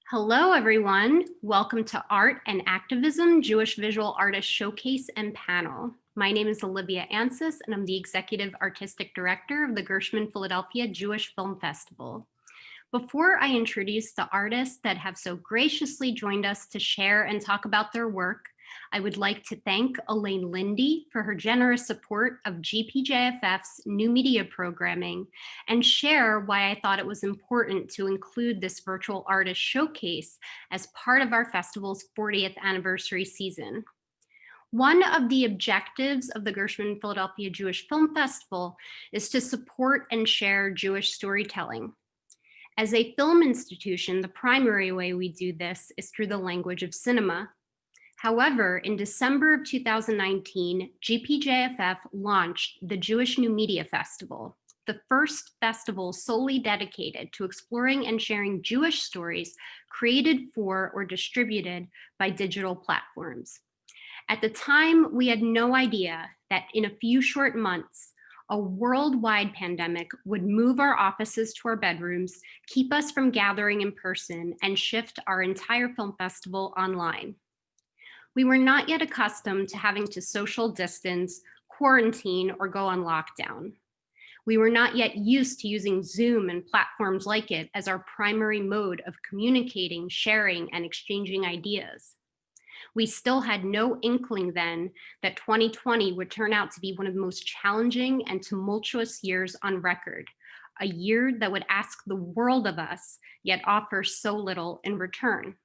Hello, everyone. Welcome to Art and Activism, Jewish Visual Artist Showcase and Panel. My name is Olivia Ansis, and I'm the Executive Artistic Director of the Gershman Philadelphia Jewish Film Festival. Before I introduce the artists that have so graciously joined us to share and talk about their work, I would like to thank Elaine Lindy for her generous support of GPJFF's new media programming and share why I thought it was important to include this virtual artist showcase as part of our festival's 40th anniversary season. One of the objectives of the Gershman Philadelphia Jewish Film Festival is to support and share Jewish storytelling. As a film institution, the primary way we do this is through the language of cinema. However, in December of 2019, GPJFF launched the Jewish New Media Festival, the first festival solely dedicated to exploring and sharing Jewish stories created for or distributed by digital platforms. At the time, we had no idea that in a few short months, a worldwide pandemic would move our offices to our bedrooms, keep us from gathering in person, and shift our entire film festival online. We were not yet accustomed to having to social distance, quarantine, or go on lockdown. We were not yet used to using Zoom and platforms like it as our primary mode of communicating, sharing, and exchanging ideas. We still had no inkling then that 2020 would turn out to be one of the most challenging and tumultuous years on record, a year that would ask the world of us, yet offer so little in return.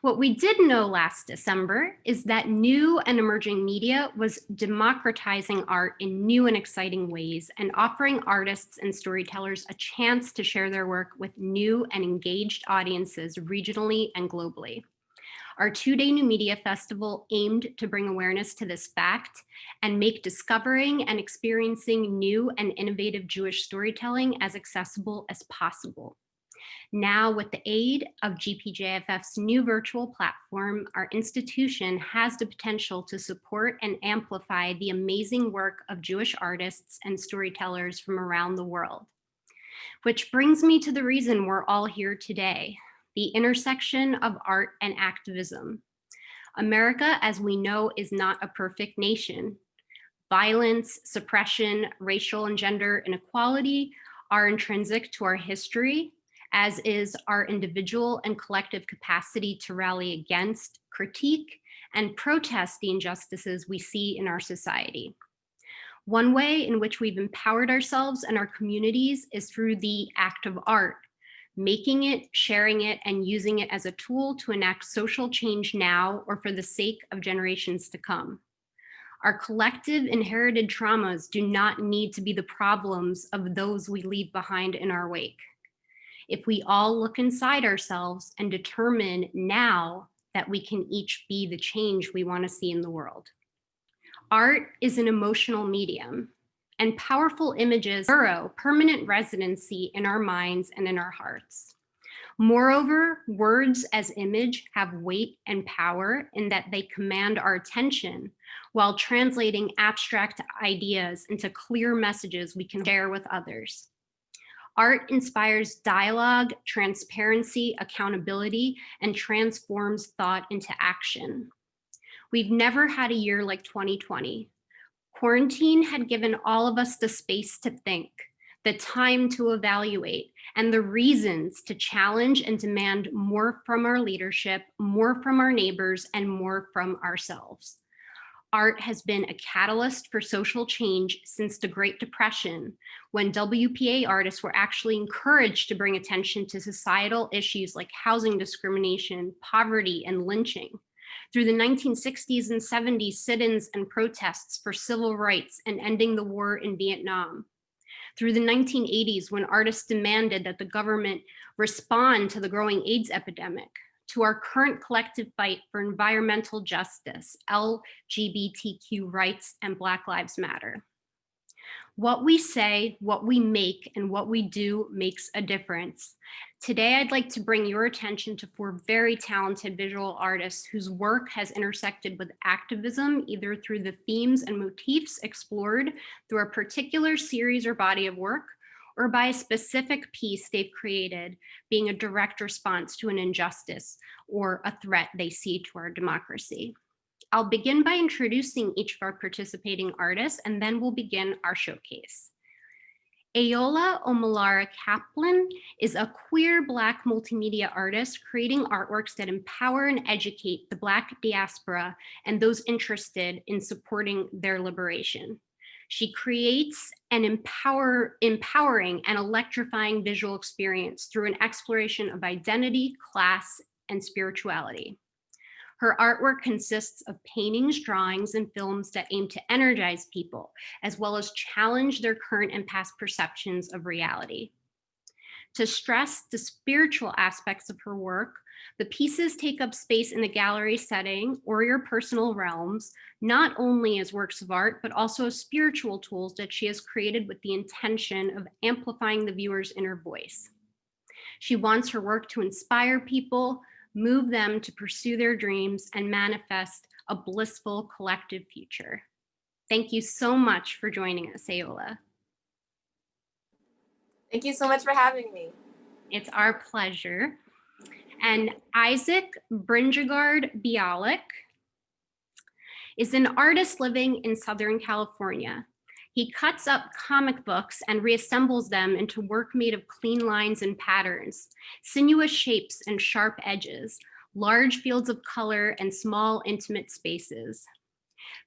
What we did know last December is that new and emerging media was democratizing art in new and exciting ways and offering artists and storytellers a chance to share their work with new and engaged audiences regionally and globally. Our two-day New Media Festival aimed to bring awareness to this fact and make discovering and experiencing new and innovative Jewish storytelling as accessible as possible. Now, with the aid of GPJFF's new virtual platform, our institution has the potential to support and amplify the amazing work of Jewish artists and storytellers from around the world. Which brings me to the reason we're all here today, the intersection of art and activism. America, as we know, is not a perfect nation. Violence, suppression, racial and gender inequality are intrinsic to our history, as is our individual and collective capacity to rally against, critique, and protest the injustices we see in our society. One way in which we've empowered ourselves and our communities is through the act of art, making it, sharing it, and using it as a tool to enact social change now or for the sake of generations to come. Our collective inherited traumas do not need to be the problems of those we leave behind in our wake. If we all look inside ourselves and determine now that we can each be the change we want to see in the world. Art is an emotional medium, and powerful images burrow permanent residency in our minds and in our hearts. Moreover, words as image have weight and power in that they command our attention while translating abstract ideas into clear messages we can share with others. Art inspires dialogue, transparency, accountability, and transforms thought into action. We've never had a year like 2020. Quarantine had given all of us the space to think, the time to evaluate, and the reasons to challenge and demand more from our leadership, more from our neighbors, and more from ourselves. Art has been a catalyst for social change since the Great Depression, when WPA artists were actually encouraged to bring attention to societal issues like housing discrimination, poverty, and lynching. Through the 1960s and 70s sit-ins and protests for civil rights and ending the war in Vietnam. Through the 1980s, when artists demanded that the government respond to the growing AIDS epidemic, to our current collective fight for environmental justice, LGBTQ rights, and Black Lives Matter. What we say, what we make, and what we do makes a difference. Today, I'd like to bring your attention to four very talented visual artists whose work has intersected with activism, either through the themes and motifs explored through a particular series or body of work, or by a specific piece they've created being a direct response to an injustice or a threat they see to our democracy. I'll begin by introducing each of our participating artists, and then we'll begin our showcase. Ayola Omalara Kaplan is a queer Black multimedia artist creating artworks that empower and educate the Black diaspora and those interested in supporting their liberation. She creates an empowering and electrifying visual experience through an exploration of identity, class, and spirituality. Her artwork consists of paintings, drawings, and films that aim to energize people, as well as challenge their current and past perceptions of reality. To stress the spiritual aspects of her work, the pieces take up space in the gallery setting or your personal realms, not only as works of art, but also as spiritual tools that she has created with the intention of amplifying the viewer's inner voice. She wants her work to inspire people, move them to pursue their dreams, and manifest a blissful collective future. Thank you so much for joining us, Ayola. Thank you so much for having me. It's our pleasure. And Isaac Brinjagar Bialik is an artist living in Southern California. He cuts up comic books and reassembles them into work made of clean lines and patterns, sinuous shapes and sharp edges, large fields of color and small intimate spaces.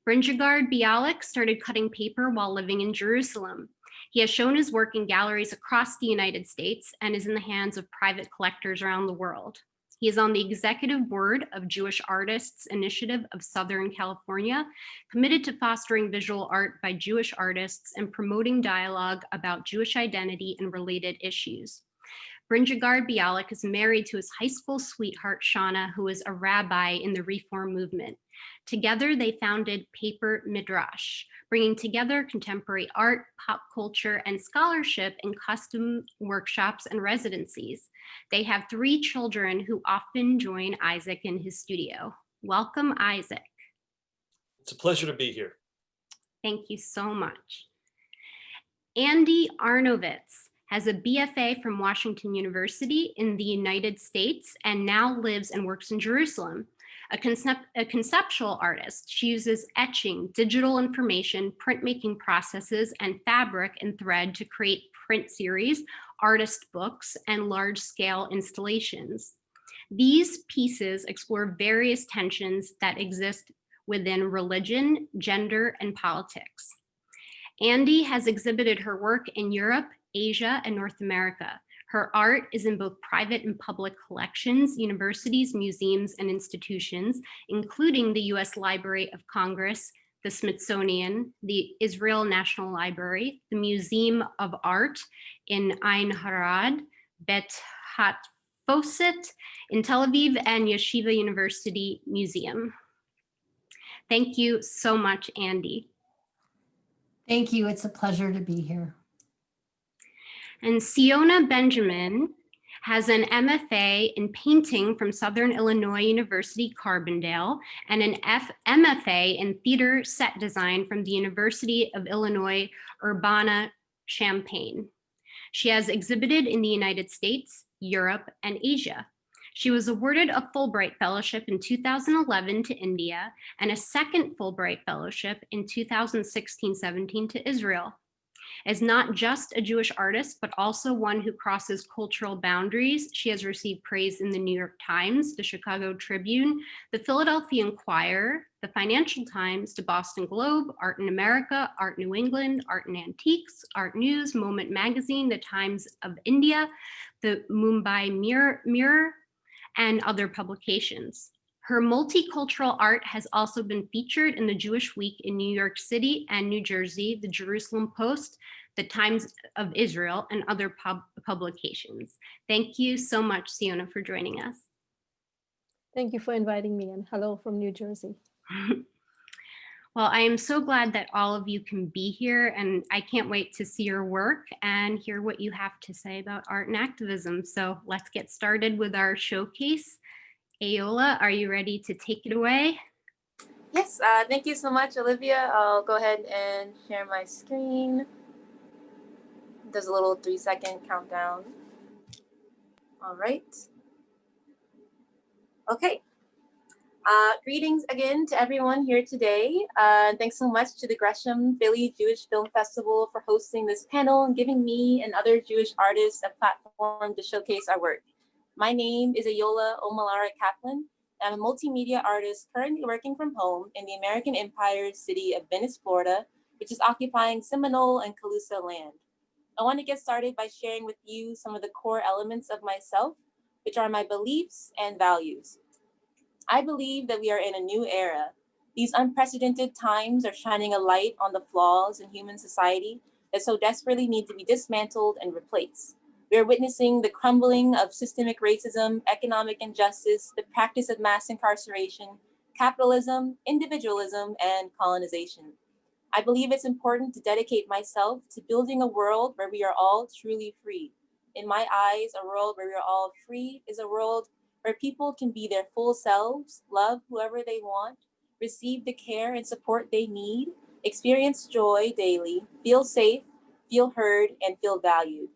Brinjagar Bialik started cutting paper while living in Jerusalem. He has shown his work in galleries across the United States and is in the hands of private collectors around the world. He is on the executive board of Jewish Artists Initiative of Southern California, committed to fostering visual art by Jewish artists and promoting dialogue about Jewish identity and related issues. Brinjagar Bialik is married to his high school sweetheart, Shauna, who is a rabbi in the Reform movement. Together, they founded Paper Midrash, bringing together contemporary art, pop culture, and scholarship in custom workshops and residencies. They have 3 children who often join Isaac in his studio. Welcome, Isaac. It's a pleasure to be here. Thank you so much. Andy Arnovitz has a BFA from Washington University in the United States and now lives and works in Jerusalem. A conceptual artist, she uses etching, digital information, printmaking processes, and fabric and thread to create print series, artist books, and large-scale installations. These pieces explore various tensions that exist within religion, gender, and politics. Andy has exhibited her work in Europe, Asia, and North America. Her art is in both private and public collections, universities, museums, and institutions, including the US Library of Congress, the Smithsonian, the Israel National Library, the Museum of Art in Ein Harad, Bet Hatfoset in Tel Aviv, and Yeshiva University Museum. Thank you so much, Andy. Thank you. It's a pleasure to be here. And Siona Benjamin has an MFA in painting from Southern Illinois University, Carbondale, and an MFA in theater set design from the University of Illinois, Urbana-Champaign. She has exhibited in the United States, Europe, and Asia. She was awarded a Fulbright Fellowship in 2011 to India and a second Fulbright Fellowship in 2016-17 to Israel. As not just a Jewish artist, but also one who crosses cultural boundaries, she has received praise in the New York Times, the Chicago Tribune, the Philadelphia Inquirer, the Financial Times, the Boston Globe, Art in America, Art New England, Art and Antiques, Art News, Moment Magazine, the Times of India, the Mumbai Mirror, and other publications. Her multicultural art has also been featured in the Jewish Week in New York City and New Jersey, the Jerusalem Post, the Times of Israel, and other publications. Thank you so much, Siona, for joining us. Thank you for inviting me, and hello from New Jersey. Well, I am so glad that all of you can be here, and I can't wait to see your work and hear what you have to say about art and activism. So let's get started with our showcase. Ayola, are you ready to take it away? Yes, thank you so much, Olivia. I'll go ahead and share my screen. Does a little 3-second countdown. All right. Okay. Greetings again to everyone here today. Thanks so much to the Gresham Philly Jewish Film Festival for hosting this panel and giving me and other Jewish artists a platform to showcase our work. My name is Ayola Omalara Kaplan. I'm a multimedia artist currently working from home in the American Empire city of Venice, Florida, which is occupying Seminole and Calusa land. I want to get started by sharing with you some of the core elements of myself, which are my beliefs and values. I believe that we are in a new era. These unprecedented times are shining a light on the flaws in human society that so desperately need to be dismantled and replaced. We are witnessing the crumbling of systemic racism, economic injustice, the practice of mass incarceration, capitalism, individualism, and colonization. I believe it's important to dedicate myself to building a world where we are all truly free. In my eyes, a world where we are all free is a world where people can be their full selves, love whoever they want, receive the care and support they need, experience joy daily, feel safe, feel heard, and feel valued.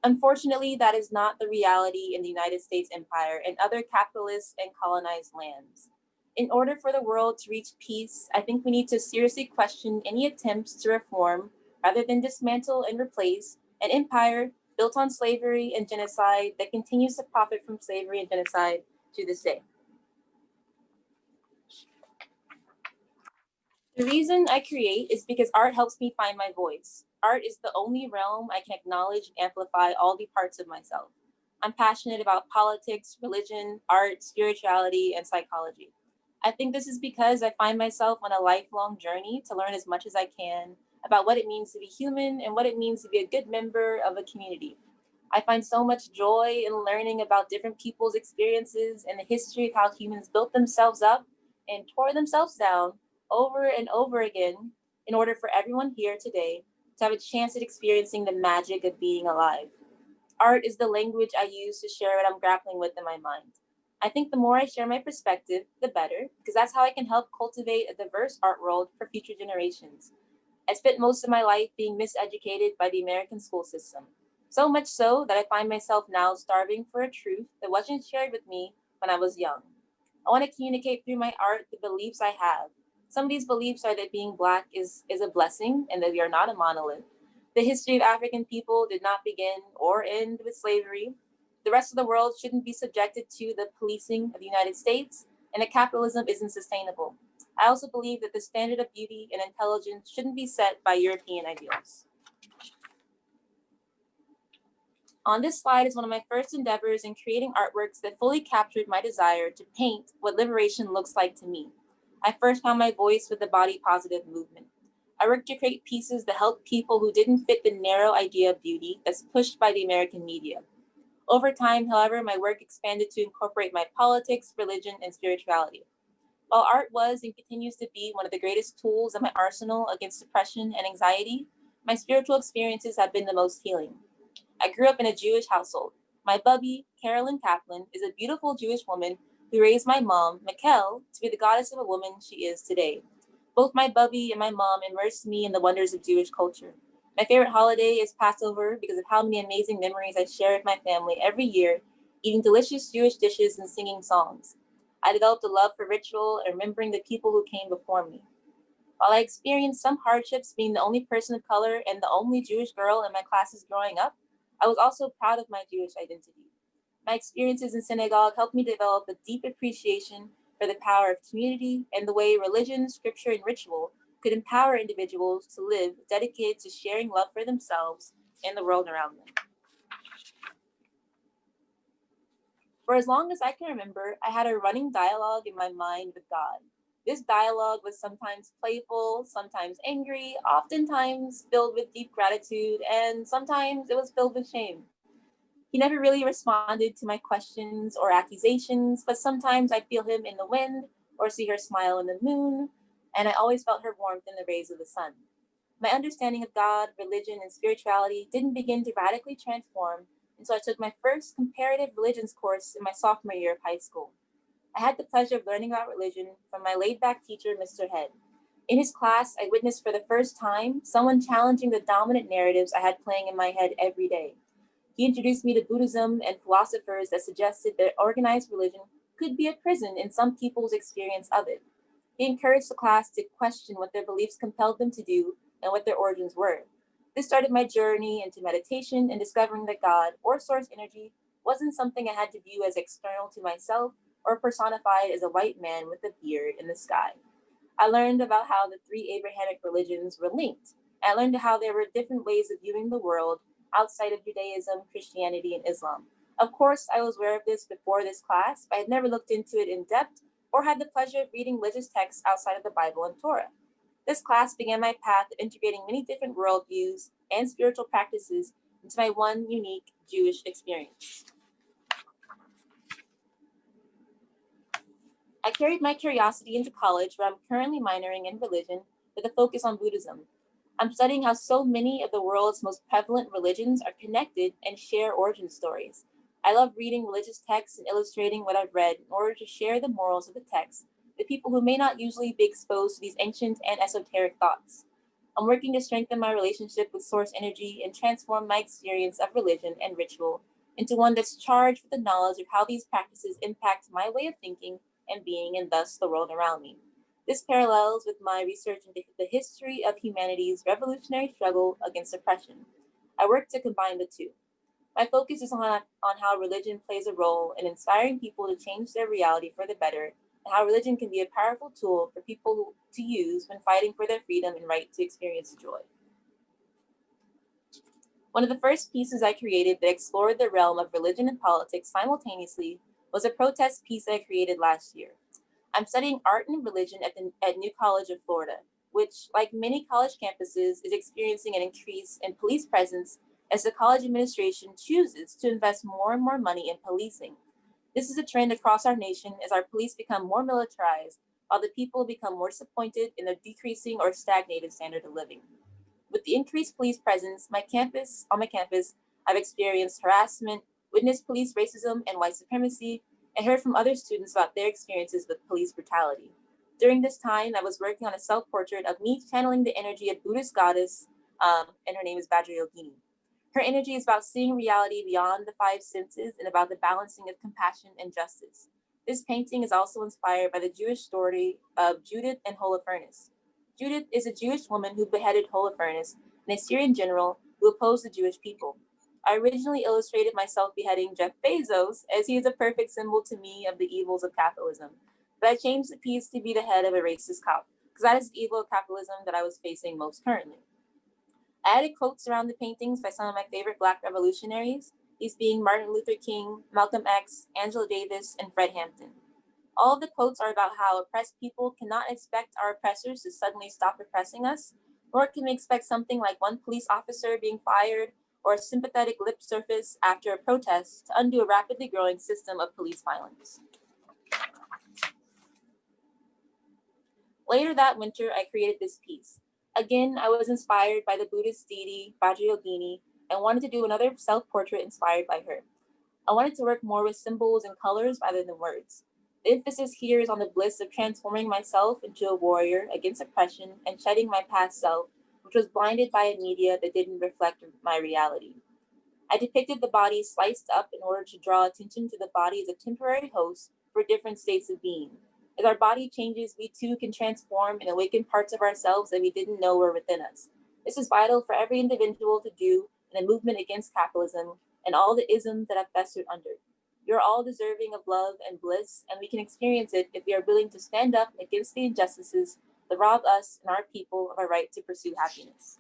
Unfortunately, that is not the reality in the United States empire and other capitalist and colonized lands. In order for the world to reach peace, I think we need to seriously question any attempts to reform, rather than dismantle and replace, an empire built on slavery and genocide that continues to profit from slavery and genocide to this day. The reason I create is because art helps me find my voice. Art is the only realm I can acknowledge and amplify all the parts of myself. I'm passionate about politics, religion, art, spirituality, and psychology. I think this is because I find myself on a lifelong journey to learn as much as I can about what it means to be human and what it means to be a good member of a community. I find so much joy in learning about different people's experiences and the history of how humans built themselves up and tore themselves down over and over again in order for everyone here today to have a chance at experiencing the magic of being alive. Art is the language I use to share what I'm grappling with in my mind. I think the more I share my perspective, the better, because that's how I can help cultivate a diverse art world for future generations. I spent most of my life being miseducated by the American school system. So much so that I find myself now starving for a truth that wasn't shared with me when I was young. I want to communicate through my art the beliefs I have. Some of these beliefs are that being Black is a blessing and that we are not a monolith. The history of African people did not begin or end with slavery. The rest of the world shouldn't be subjected to the policing of the United States, and that capitalism isn't sustainable. I also believe that the standard of beauty and intelligence shouldn't be set by European ideals. On this slide is one of my first endeavors in creating artworks that fully captured my desire to paint what liberation looks like to me. I first found my voice with the body positive movement. I worked to create pieces that help people who didn't fit the narrow idea of beauty that's pushed by the American media. Over time, however, my work expanded to incorporate my politics, religion, and spirituality. While art was and continues to be one of the greatest tools in my arsenal against depression and anxiety, my spiritual experiences have been the most healing. I grew up in a Jewish household. My bubby, Carolyn Kaplan, is a beautiful Jewish woman who raised my mom, Mikkel, to be the goddess of a woman she is today. Both my bubby and my mom immersed me in the wonders of Jewish culture. My favorite holiday is Passover because of how many amazing memories I share with my family every year, eating delicious Jewish dishes and singing songs. I developed a love for ritual and remembering the people who came before me. While I experienced some hardships being the only person of color and the only Jewish girl in my classes growing up, I was also proud of my Jewish identity. My experiences in synagogue helped me develop a deep appreciation for the power of community and the way religion, scripture, and ritual could empower individuals to live dedicated to sharing love for themselves and the world around them. For as long as I can remember, I had a running dialogue in my mind with God. This dialogue was sometimes playful, sometimes angry, oftentimes filled with deep gratitude, and sometimes it was filled with shame. He never really responded to my questions or accusations, but sometimes I'd feel him in the wind or see her smile in the moon, and I always felt her warmth in the rays of the sun. My understanding of God, religion, and spirituality didn't begin to radically transform until I took my first comparative religions course in my sophomore year of high school. I had the pleasure of learning about religion from my laid-back teacher, Mr. Head. In his class, I witnessed for the first time someone challenging the dominant narratives I had playing in my head every day. He introduced me to Buddhism and philosophers that suggested that organized religion could be a prison in some people's experience of it. He encouraged the class to question what their beliefs compelled them to do and what their origins were. This started my journey into meditation and discovering that God, or source energy, wasn't something I had to view as external to myself or personified as a white man with a beard in the sky. I learned about how the three Abrahamic religions were linked. I learned how there were different ways of viewing the world outside of Judaism, Christianity, and Islam. Of course, I was aware of this before this class, but I had never looked into it in depth or had the pleasure of reading religious texts outside of the Bible and Torah. This class began my path of integrating many different worldviews and spiritual practices into my one unique Jewish experience. I carried my curiosity into college, where I'm currently minoring in religion with a focus on Buddhism. I'm studying how so many of the world's most prevalent religions are connected and share origin stories. I love reading religious texts and illustrating what I've read in order to share the morals of the text with people who may not usually be exposed to these ancient and esoteric thoughts. I'm working to strengthen my relationship with source energy and transform my experience of religion and ritual into one that's charged with the knowledge of how these practices impact my way of thinking and being, and thus the world around me. This parallels with my research into the history of humanity's revolutionary struggle against oppression. I work to combine the two. My focus is on how religion plays a role in inspiring people to change their reality for the better, and how religion can be a powerful tool for people to use when fighting for their freedom and right to experience joy. One of the first pieces I created that explored the realm of religion and politics simultaneously was a protest piece I created last year. I'm studying art and religion at New College of Florida, which, like many college campuses, is experiencing an increase in police presence as the college administration chooses to invest more and more money in policing. This is a trend across our nation as our police become more militarized, while the people become more disappointed in their decreasing or stagnated standard of living. With the increased police presence, on my campus, I've experienced harassment, witnessed police racism and white supremacy, and heard from other students about their experiences with police brutality. During this time, I was working on a self-portrait of me channeling the energy of Buddhist goddess, and her name is Baigell. Her energy is about seeing reality beyond the five senses and about the balancing of compassion and justice. This painting is also inspired by the Jewish story of Judith and Holofernes. Judith is a Jewish woman who beheaded Holofernes, an Assyrian general who opposed the Jewish people. I originally illustrated myself beheading Jeff Bezos, as he is a perfect symbol to me of the evils of capitalism. But I changed the piece to be the head of a racist cop, because that is the evil of capitalism that I was facing most currently. I added quotes around the paintings by some of my favorite Black revolutionaries, these being Martin Luther King, Malcolm X, Angela Davis, and Fred Hampton. All of the quotes are about how oppressed people cannot expect our oppressors to suddenly stop oppressing us, nor can we expect something like one police officer being fired or a sympathetic lip service after a protest to undo a rapidly growing system of police violence. Later that winter, I created this piece. Again, I was inspired by the Buddhist deity Baigell and wanted to do another self-portrait inspired by her. I wanted to work more with symbols and colors rather than words. The emphasis here is on the bliss of transforming myself into a warrior against oppression and shedding my past self, which was blinded by a media that didn't reflect my reality. I depicted the body sliced up in order to draw attention to the body as a temporary host for different states of being. As our body changes, we too can transform and awaken parts of ourselves that we didn't know were within us. This is vital for every individual to do in a movement against capitalism and all the isms that have festered under. You're all deserving of love and bliss, and we can experience it if we are willing to stand up against the injustices that rob us and our people of our right to pursue happiness.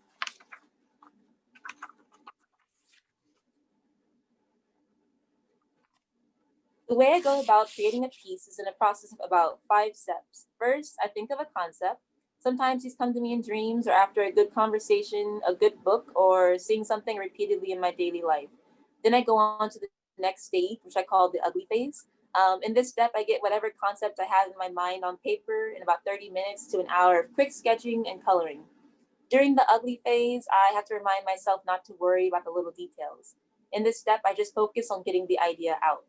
The way I go about creating a piece is in a process of about 5 steps. First, I think of a concept. Sometimes these come to me in dreams or after a good conversation, a good book, or seeing something repeatedly in my daily life. Then I go on to the next stage, which I call the ugly phase. In this step, I get whatever concept I have in my mind on paper in about 30 minutes to an hour of quick sketching and coloring. During the ugly phase, I have to remind myself not to worry about the little details. In this step, I just focus on getting the idea out.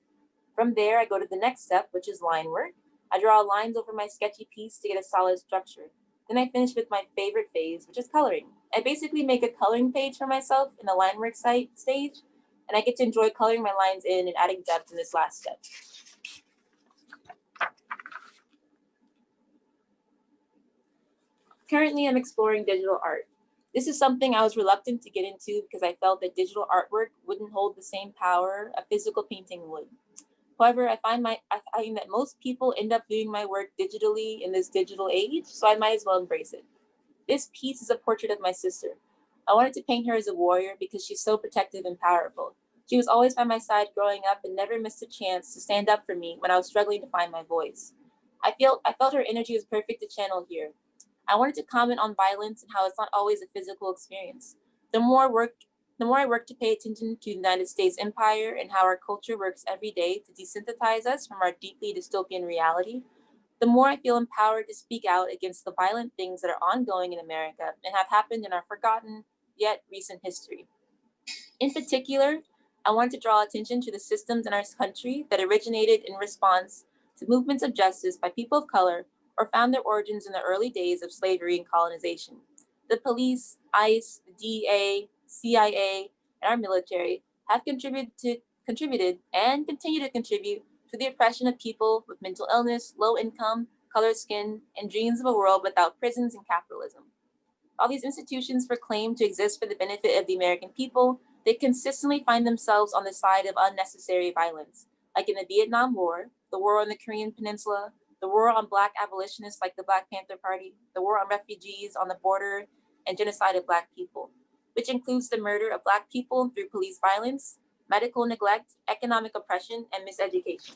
From there, I go to the next step, which is line work. I draw lines over my sketchy piece to get a solid structure. Then I finish with my favorite phase, which is coloring. I basically make a coloring page for myself in the line work stage, and I get to enjoy coloring my lines in and adding depth in this last step. Currently, I'm exploring digital art. This is something I was reluctant to get into because I felt that digital artwork wouldn't hold the same power a physical painting would. However, I find that most people end up viewing my work digitally in this digital age, so I might as well embrace it. This piece is a portrait of my sister. I wanted to paint her as a warrior because she's so protective and powerful. She was always by my side growing up and never missed a chance to stand up for me when I was struggling to find my voice. I felt her energy was perfect to channel here. I wanted to comment on violence and how it's not always a physical experience. The more I work to pay attention to the United States empire and how our culture works every day to desensitize us from our deeply dystopian reality, the more I feel empowered to speak out against the violent things that are ongoing in America and have happened in our forgotten yet recent history. In particular, I want to draw attention to the systems in our country that originated in response to movements of justice by people of color or found their origins in the early days of slavery and colonization. The police, ICE, the DEA, CIA, and our military have contributed and continue to contribute to the oppression of people with mental illness, low income, colored skin, and dreams of a world without prisons and capitalism. While these institutions proclaim to exist for the benefit of the American people, they consistently find themselves on the side of unnecessary violence, like in the Vietnam War, the war on the Korean Peninsula, the war on Black abolitionists like the Black Panther Party, the war on refugees on the border, and genocide of Black people, which includes the murder of Black people through police violence, medical neglect, economic oppression, and miseducation.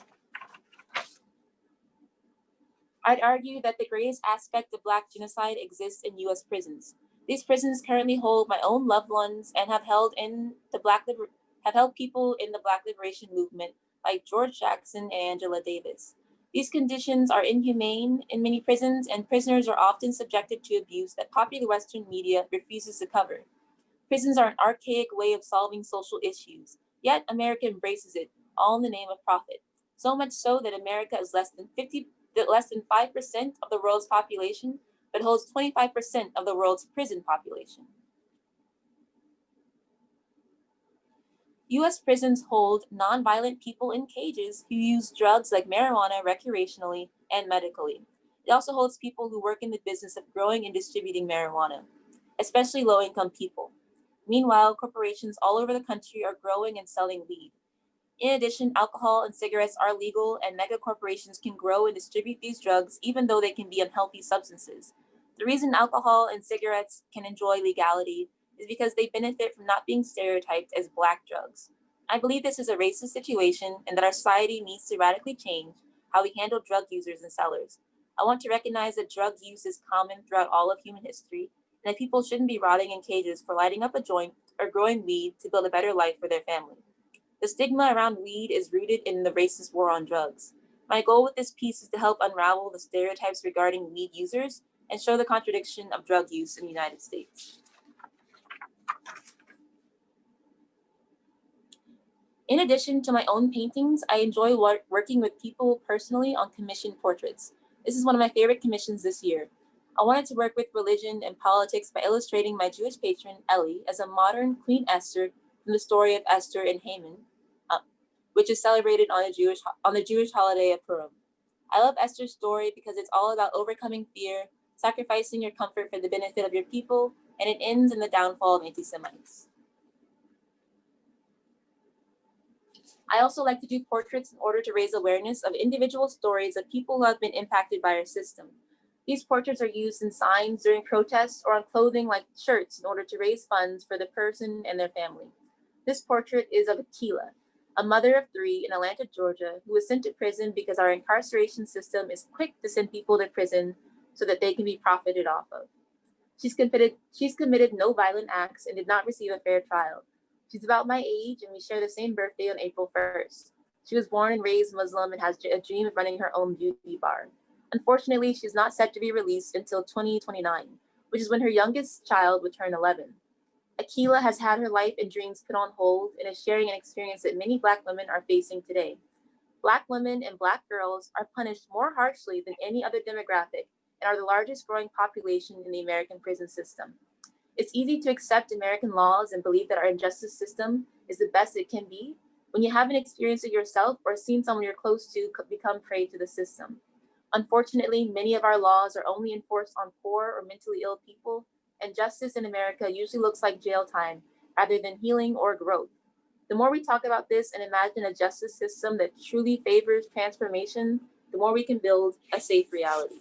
I'd argue that the greatest aspect of Black genocide exists in U.S. prisons. These prisons currently hold my own loved ones and have held people in the Black liberation movement like George Jackson and Angela Davis. These conditions are inhumane in many prisons, and prisoners are often subjected to abuse that popular Western media refuses to cover. Prisons are an archaic way of solving social issues, yet America embraces it, all in the name of profit. So much so that America is less than 5% of the world's population, but holds 25% of the world's prison population. U.S. prisons hold nonviolent people in cages who use drugs like marijuana recreationally and medically. It also holds people who work in the business of growing and distributing marijuana, especially low-income people. Meanwhile, corporations all over the country are growing and selling weed. In addition, alcohol and cigarettes are legal, and mega corporations can grow and distribute these drugs even though they can be unhealthy substances. The reason alcohol and cigarettes can enjoy legality is because they benefit from not being stereotyped as Black drugs. I believe this is a racist situation and that our society needs to radically change how we handle drug users and sellers. I want to recognize that drug use is common throughout all of human history and that people shouldn't be rotting in cages for lighting up a joint or growing weed to build a better life for their family. The stigma around weed is rooted in the racist war on drugs. My goal with this piece is to help unravel the stereotypes regarding weed users and show the contradiction of drug use in the United States. In addition to my own paintings, I enjoy working with people personally on commissioned portraits. This is one of my favorite commissions this year. I wanted to work with religion and politics by illustrating my Jewish patron, Ellie, as a modern Queen Esther from the story of Esther and Haman, which is celebrated on the Jewish holiday of Purim. I love Esther's story because it's all about overcoming fear, sacrificing your comfort for the benefit of your people, and it ends in the downfall of anti-Semites. I also like to do portraits in order to raise awareness of individual stories of people who have been impacted by our system. These portraits are used in signs during protests or on clothing like shirts in order to raise funds for the person and their family. This portrait is of Ayola, a mother of 3 in Atlanta, Georgia, who was sent to prison because our incarceration system is quick to send people to prison so that they can be profited off of. She's committed no violent acts and did not receive a fair trial. She's about my age and we share the same birthday on April 1st. She was born and raised Muslim and has a dream of running her own beauty bar. Unfortunately, she's not set to be released until 2029, which is when her youngest child would turn 11. Ayola has had her life and dreams put on hold and is sharing an experience that many Black women are facing today. Black women and Black girls are punished more harshly than any other demographic and are the largest growing population in the American prison system. It's easy to accept American laws and believe that our justice system is the best it can be when you haven't experienced it yourself or seen someone you're close to become prey to the system. Unfortunately, many of our laws are only enforced on poor or mentally ill people, and justice in America usually looks like jail time rather than healing or growth. The more we talk about this and imagine a justice system that truly favors transformation, the more we can build a safe reality.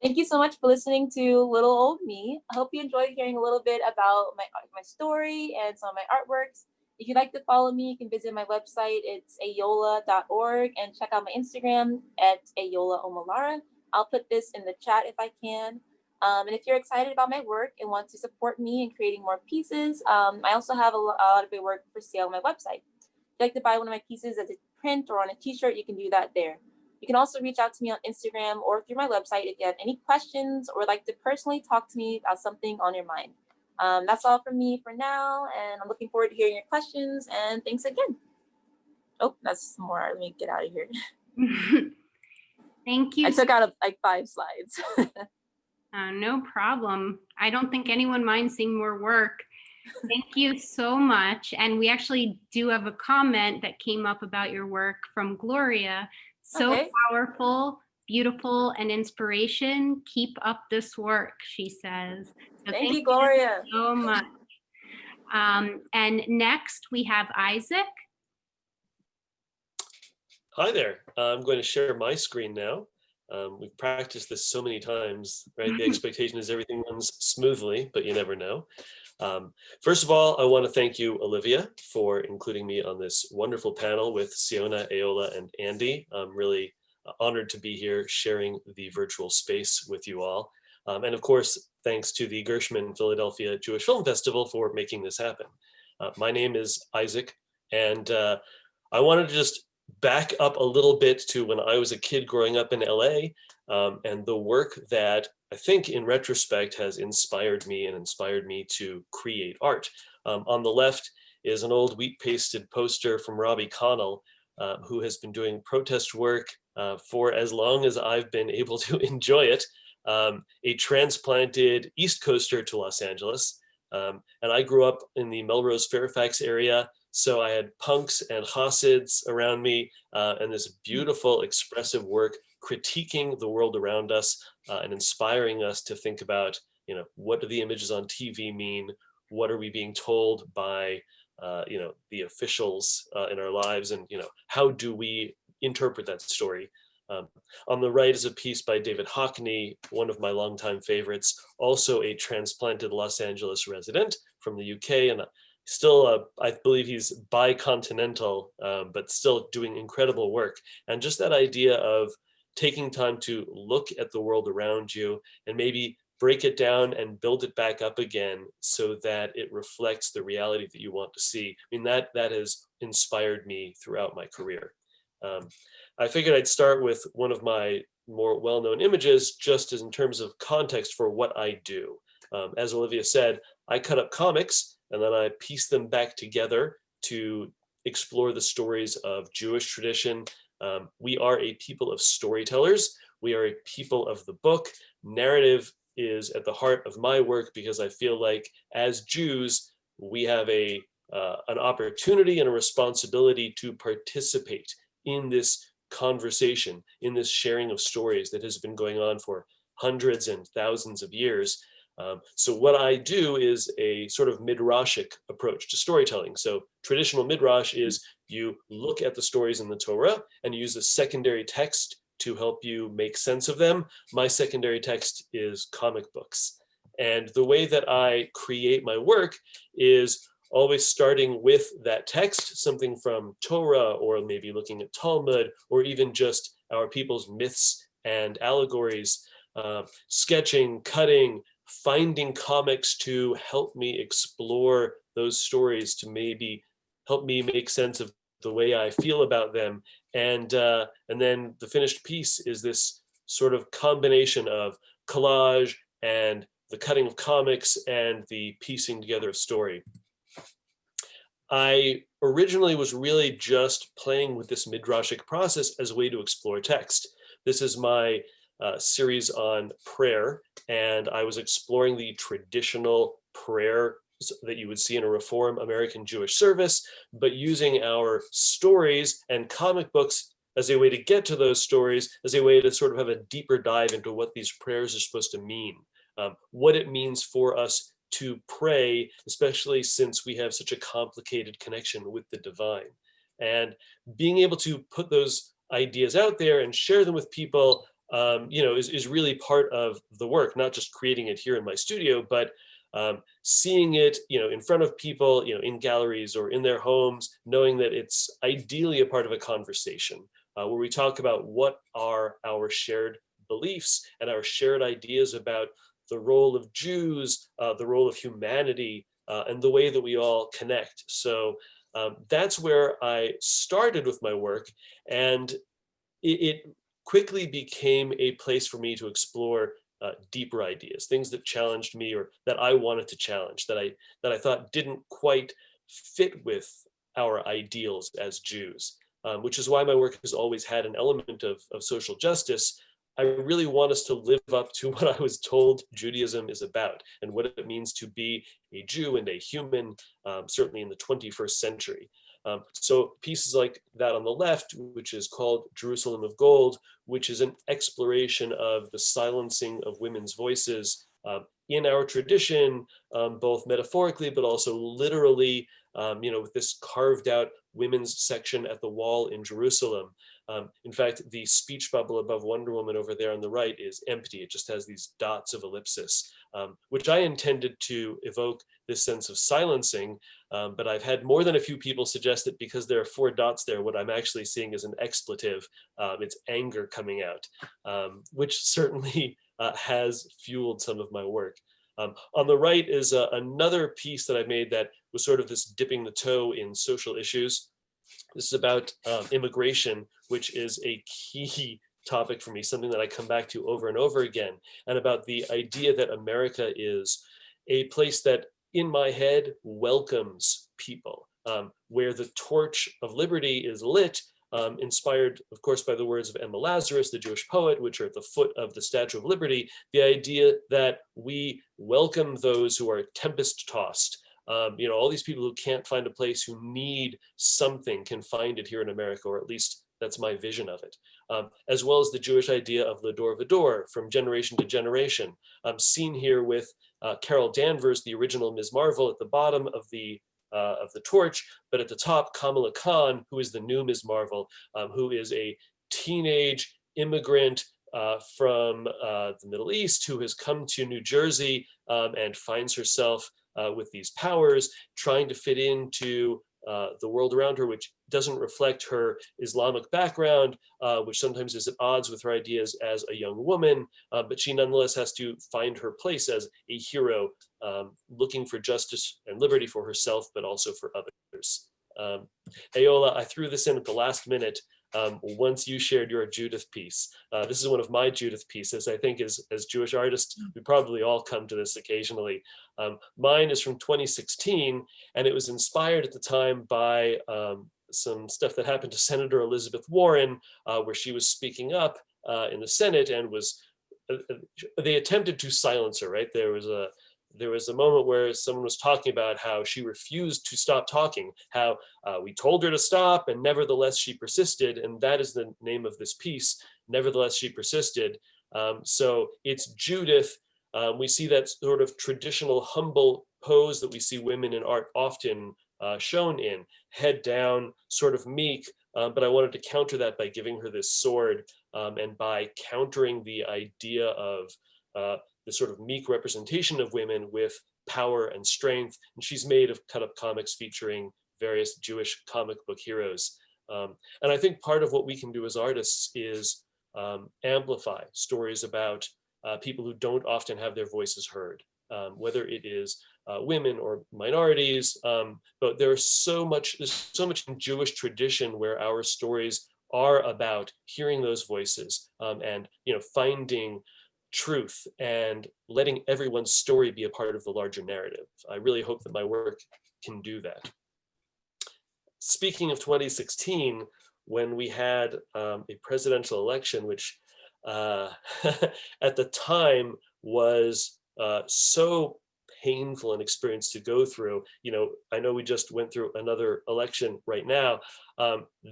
Thank you so much for listening to Little Old Me. I hope you enjoyed hearing a little bit about my story and some of my artworks. If you'd like to follow me, you can visit my website. It's ayola.org, and check out my Instagram at Ayola Omalara. I'll put this in the chat if I can. And if you're excited about my work and want to support me in creating more pieces, I also have a lot of my work for sale on my website. If you'd like to buy one of my pieces as a print or on a t-shirt, you can do that there. You can also reach out to me on Instagram or through my website if you have any questions or would like to personally talk to me about something on your mind. That's all from me for now, and I'm looking forward to hearing your questions, and thanks again. Oh, that's more. Let me get out of here. Thank you. I took out like 5 slides. No problem. I don't think anyone minds seeing more work. Thank you so much. And we actually do have a comment that came up about your work from Gloria. So Okay. powerful, beautiful, and inspiration. Keep up this work, she says. So Thank you, Gloria. so much. And next we have Isaac. Hi there. I'm going to share my screen now. We've practiced this so many times, right? The expectation is everything runs smoothly, but you never know. First of all, I want to thank you, Olivia, for including me on this wonderful panel with Siona, Ayola, and Andy. I'm really honored to be here sharing the virtual space with you all. And of course, thanks to the Gershman Philadelphia Jewish Film Festival for making this happen. My name is Isaac, and I wanted to just back up a little bit to when I was a kid growing up in LA, and the work that I think in retrospect has inspired me to create art. On the left is an old wheat pasted poster from Robbie Connell, who has been doing protest work for as long as I've been able to enjoy it, a transplanted East Coaster to Los Angeles. And I grew up in the Melrose Fairfax area, so I had punks and Hasids around me, and this beautiful expressive work critiquing the world around us and inspiring us to think about, what do the images on TV mean? What are we being told by, the officials in our lives? And, how do we interpret that story? On the right is a piece by David Hockney, one of my longtime favorites, also a transplanted Los Angeles resident from the UK, and still, I believe he's bicontinental, but still doing incredible work. And just that idea of taking time to look at the world around you and maybe break it down and build it back up again so that it reflects the reality that you want to see. I mean, that has inspired me throughout my career. I figured I'd start with one of my more well-known images, just as in terms of context for what I do. As Olivia said, I cut up comics and then I piece them back together to explore the stories of Jewish tradition. We are a people of storytellers. We are a people of the book. Narrative is at the heart of my work because I feel like as Jews, we have an opportunity and a responsibility to participate in this conversation, in this sharing of stories that has been going on for hundreds and thousands of years. So what I do is a sort of midrashic approach to storytelling. So traditional midrash is you look at the stories in the Torah and use a secondary text to help you make sense of them. My secondary text is comic books. And the way that I create my work is always starting with that text, something from Torah, or maybe looking at Talmud, or even just our people's myths and allegories, sketching, cutting, finding comics to help me explore those stories, to maybe help me make sense of the way I feel about them. And then the finished piece is this sort of combination of collage and the cutting of comics and the piecing together of story. I originally was really just playing with this midrashic process as a way to explore text. This is my series on prayer, and I was exploring the traditional prayer that you would see in a Reform American Jewish service, but using our stories and comic books as a way to get to those stories, as a way to sort of have a deeper dive into what these prayers are supposed to mean, what it means for us to pray, especially since we have such a complicated connection with the divine. And being able to put those ideas out there and share them with people, is really part of the work, not just creating it here in my studio, but seeing it, in front of people, in galleries or in their homes, knowing that it's ideally a part of a conversation where we talk about what are our shared beliefs and our shared ideas about the role of Jews, the role of humanity, and the way that we all connect. So that's where I started with my work, and it quickly became a place for me to explore deeper ideas, things that challenged me or that I wanted to challenge, that I thought didn't quite fit with our ideals as Jews, which is why my work has always had an element of social justice. I really want us to live up to what I was told Judaism is about and what it means to be a Jew and a human, certainly in the 21st century. So pieces like that on the left, which is called Jerusalem of Gold, which is an exploration of the silencing of women's voices in our tradition, both metaphorically, but also literally, with this carved out women's section at the wall in Jerusalem. In fact, the speech bubble above Wonder Woman over there on the right is empty. It just has these dots of ellipsis, which I intended to evoke this sense of silencing. But I've had more than a few people suggest that because there are 4 dots there, what I'm actually seeing is an expletive. It's anger coming out, which certainly has fueled some of my work. On the right is another piece that I made that was sort of this dipping the toe in social issues. This is about immigration, which is a key topic for me, something that I come back to over and over again, and about the idea that America is a place that, in my head, welcomes people, where the torch of liberty is lit, inspired, of course, by the words of Emma Lazarus, the Jewish poet, which are at the foot of the Statue of Liberty, the idea that we welcome those who are tempest-tossed. All these people who can't find a place, who need something, can find it here in America, or at least that's my vision of it. As well as the Jewish idea of Lador Vador, from generation to generation, seen here with Carol Danvers, the original Ms. Marvel, at the bottom of the torch, but at the top, Kamala Khan, who is the new Ms. Marvel, who is a teenage immigrant from the Middle East who has come to New Jersey and finds herself with these powers, trying to fit into the world around her, which doesn't reflect her Islamic background, which sometimes is at odds with her ideas as a young woman, but she nonetheless has to find her place as a hero, looking for justice and liberty for herself, but also for others. Ayola, I threw this in at the last minute. Once you shared your Judith piece. This is one of my Judith pieces. I think as Jewish artists, we probably all come to this occasionally. Mine is from 2016, and it was inspired at the time by some stuff that happened to Senator Elizabeth Warren, where she was speaking up in the Senate and they attempted to silence her, right? There was a moment where someone was talking about how she refused to stop talking, how we told her to stop, and nevertheless she persisted, and that is the name of this piece, Nevertheless She Persisted. So it's Judith. We see that sort of traditional humble pose that we see women in art often shown in, head down, sort of meek, but I wanted to counter that by giving her this sword and by countering the idea of the sort of meek representation of women with power and strength. And she's made of cut up comics featuring various Jewish comic book heroes. And I think part of what we can do as artists is amplify stories about people who don't often have their voices heard, whether it is women or minorities, but there's so much in Jewish tradition where our stories are about hearing those voices and finding truth and letting everyone's story be a part of the larger narrative. I really hope that my work can do that. speaking of 2016, when we had a presidential election, which at the time was so painful an experience to go through. I know we just went through another election right now.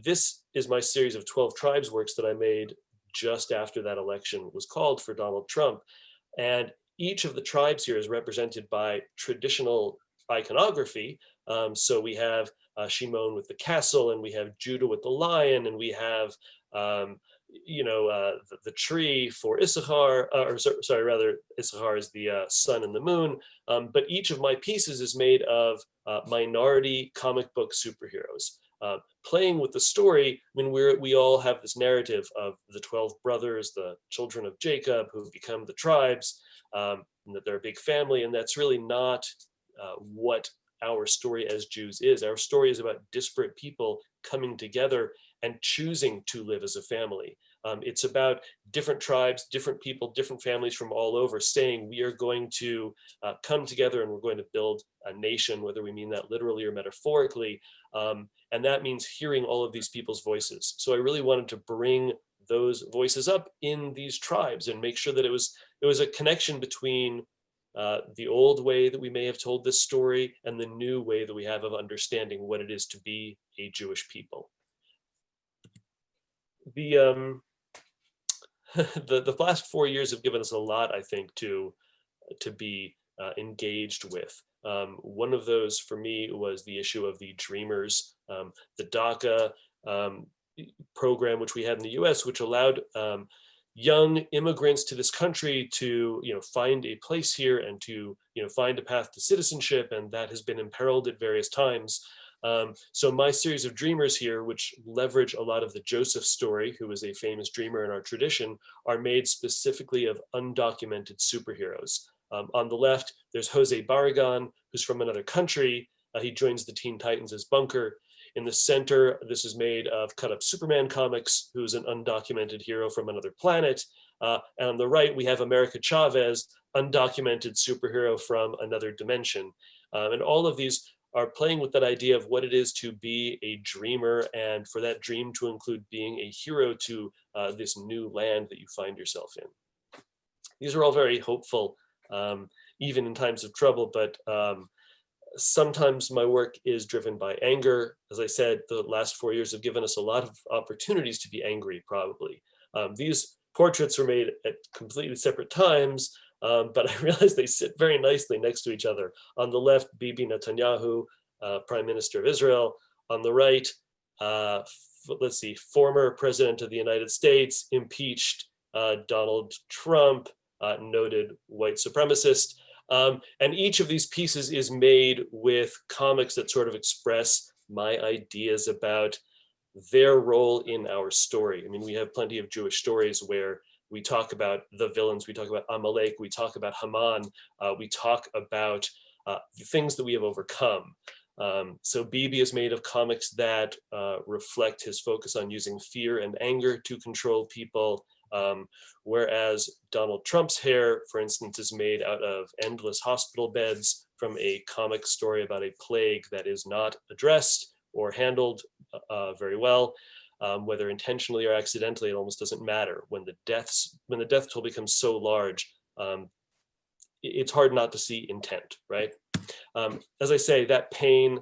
This is my series of 12 tribes works that I made just after that election was called for Donald Trump. And each of the tribes here is represented by traditional iconography. So we have Shimon with the castle, and we have Judah with the lion, and we have the tree for Issachar, rather Issachar is the sun and the moon. But each of my pieces is made of minority comic book superheroes. Playing with the story, we all have this narrative of the 12 brothers, the children of Jacob, who become the tribes, and that they're a big family, and that's really not what our story as Jews is. Our story is about disparate people coming together and choosing to live as a family. It's about different tribes, different people, different families from all over saying we are going to come together and we're going to build a nation, whether we mean that literally or metaphorically. And that means hearing all of these people's voices. So I really wanted to bring those voices up in these tribes and make sure that it was a connection between the old way that we may have told this story and the new way that we have of understanding what it is to be a Jewish people. The last 4 years have given us a lot, I think, to be engaged with. One of those for me was the issue of the Dreamers, the DACA program, which we had in the US, which allowed young immigrants to this country to find a place here and to find a path to citizenship, and that has been imperiled at various times. So my series of dreamers here, which leverage a lot of the Joseph story, who was a famous dreamer in our tradition, are made specifically of undocumented superheroes. On the left, there's Jose Barragan, who's from another country. He joins the Teen Titans as Bunker. In the center, this is made of cut-up Superman comics, who's an undocumented hero from another planet. And on the right, we have America Chavez, undocumented superhero from another dimension. And all of these are playing with that idea of what it is to be a dreamer, and for that dream to include being a hero to this new land that you find yourself in. These are all very hopeful, even in times of trouble, but sometimes my work is driven by anger. As I said, the last 4 years have given us a lot of opportunities to be angry, probably. These portraits were made at completely separate times, but I realize they sit very nicely next to each other. On the left, Bibi Netanyahu, Prime Minister of Israel. On the right, let's see, former President of the United States, impeached Donald Trump, noted white supremacist. And each of these pieces is made with comics that sort of express my ideas about their role in our story. I mean, we have plenty of Jewish stories where we talk about the villains, we talk about Amalek, we talk about Haman, we talk about the things that we have overcome. So Bibi is made of comics that reflect his focus on using fear and anger to control people. Whereas Donald Trump's hair, for instance, is made out of endless hospital beds from a comic story about a plague that is not addressed or handled very well. Whether intentionally or accidentally, it almost doesn't matter. When the death toll becomes so large, it's hard not to see intent, right? As I say, that pain,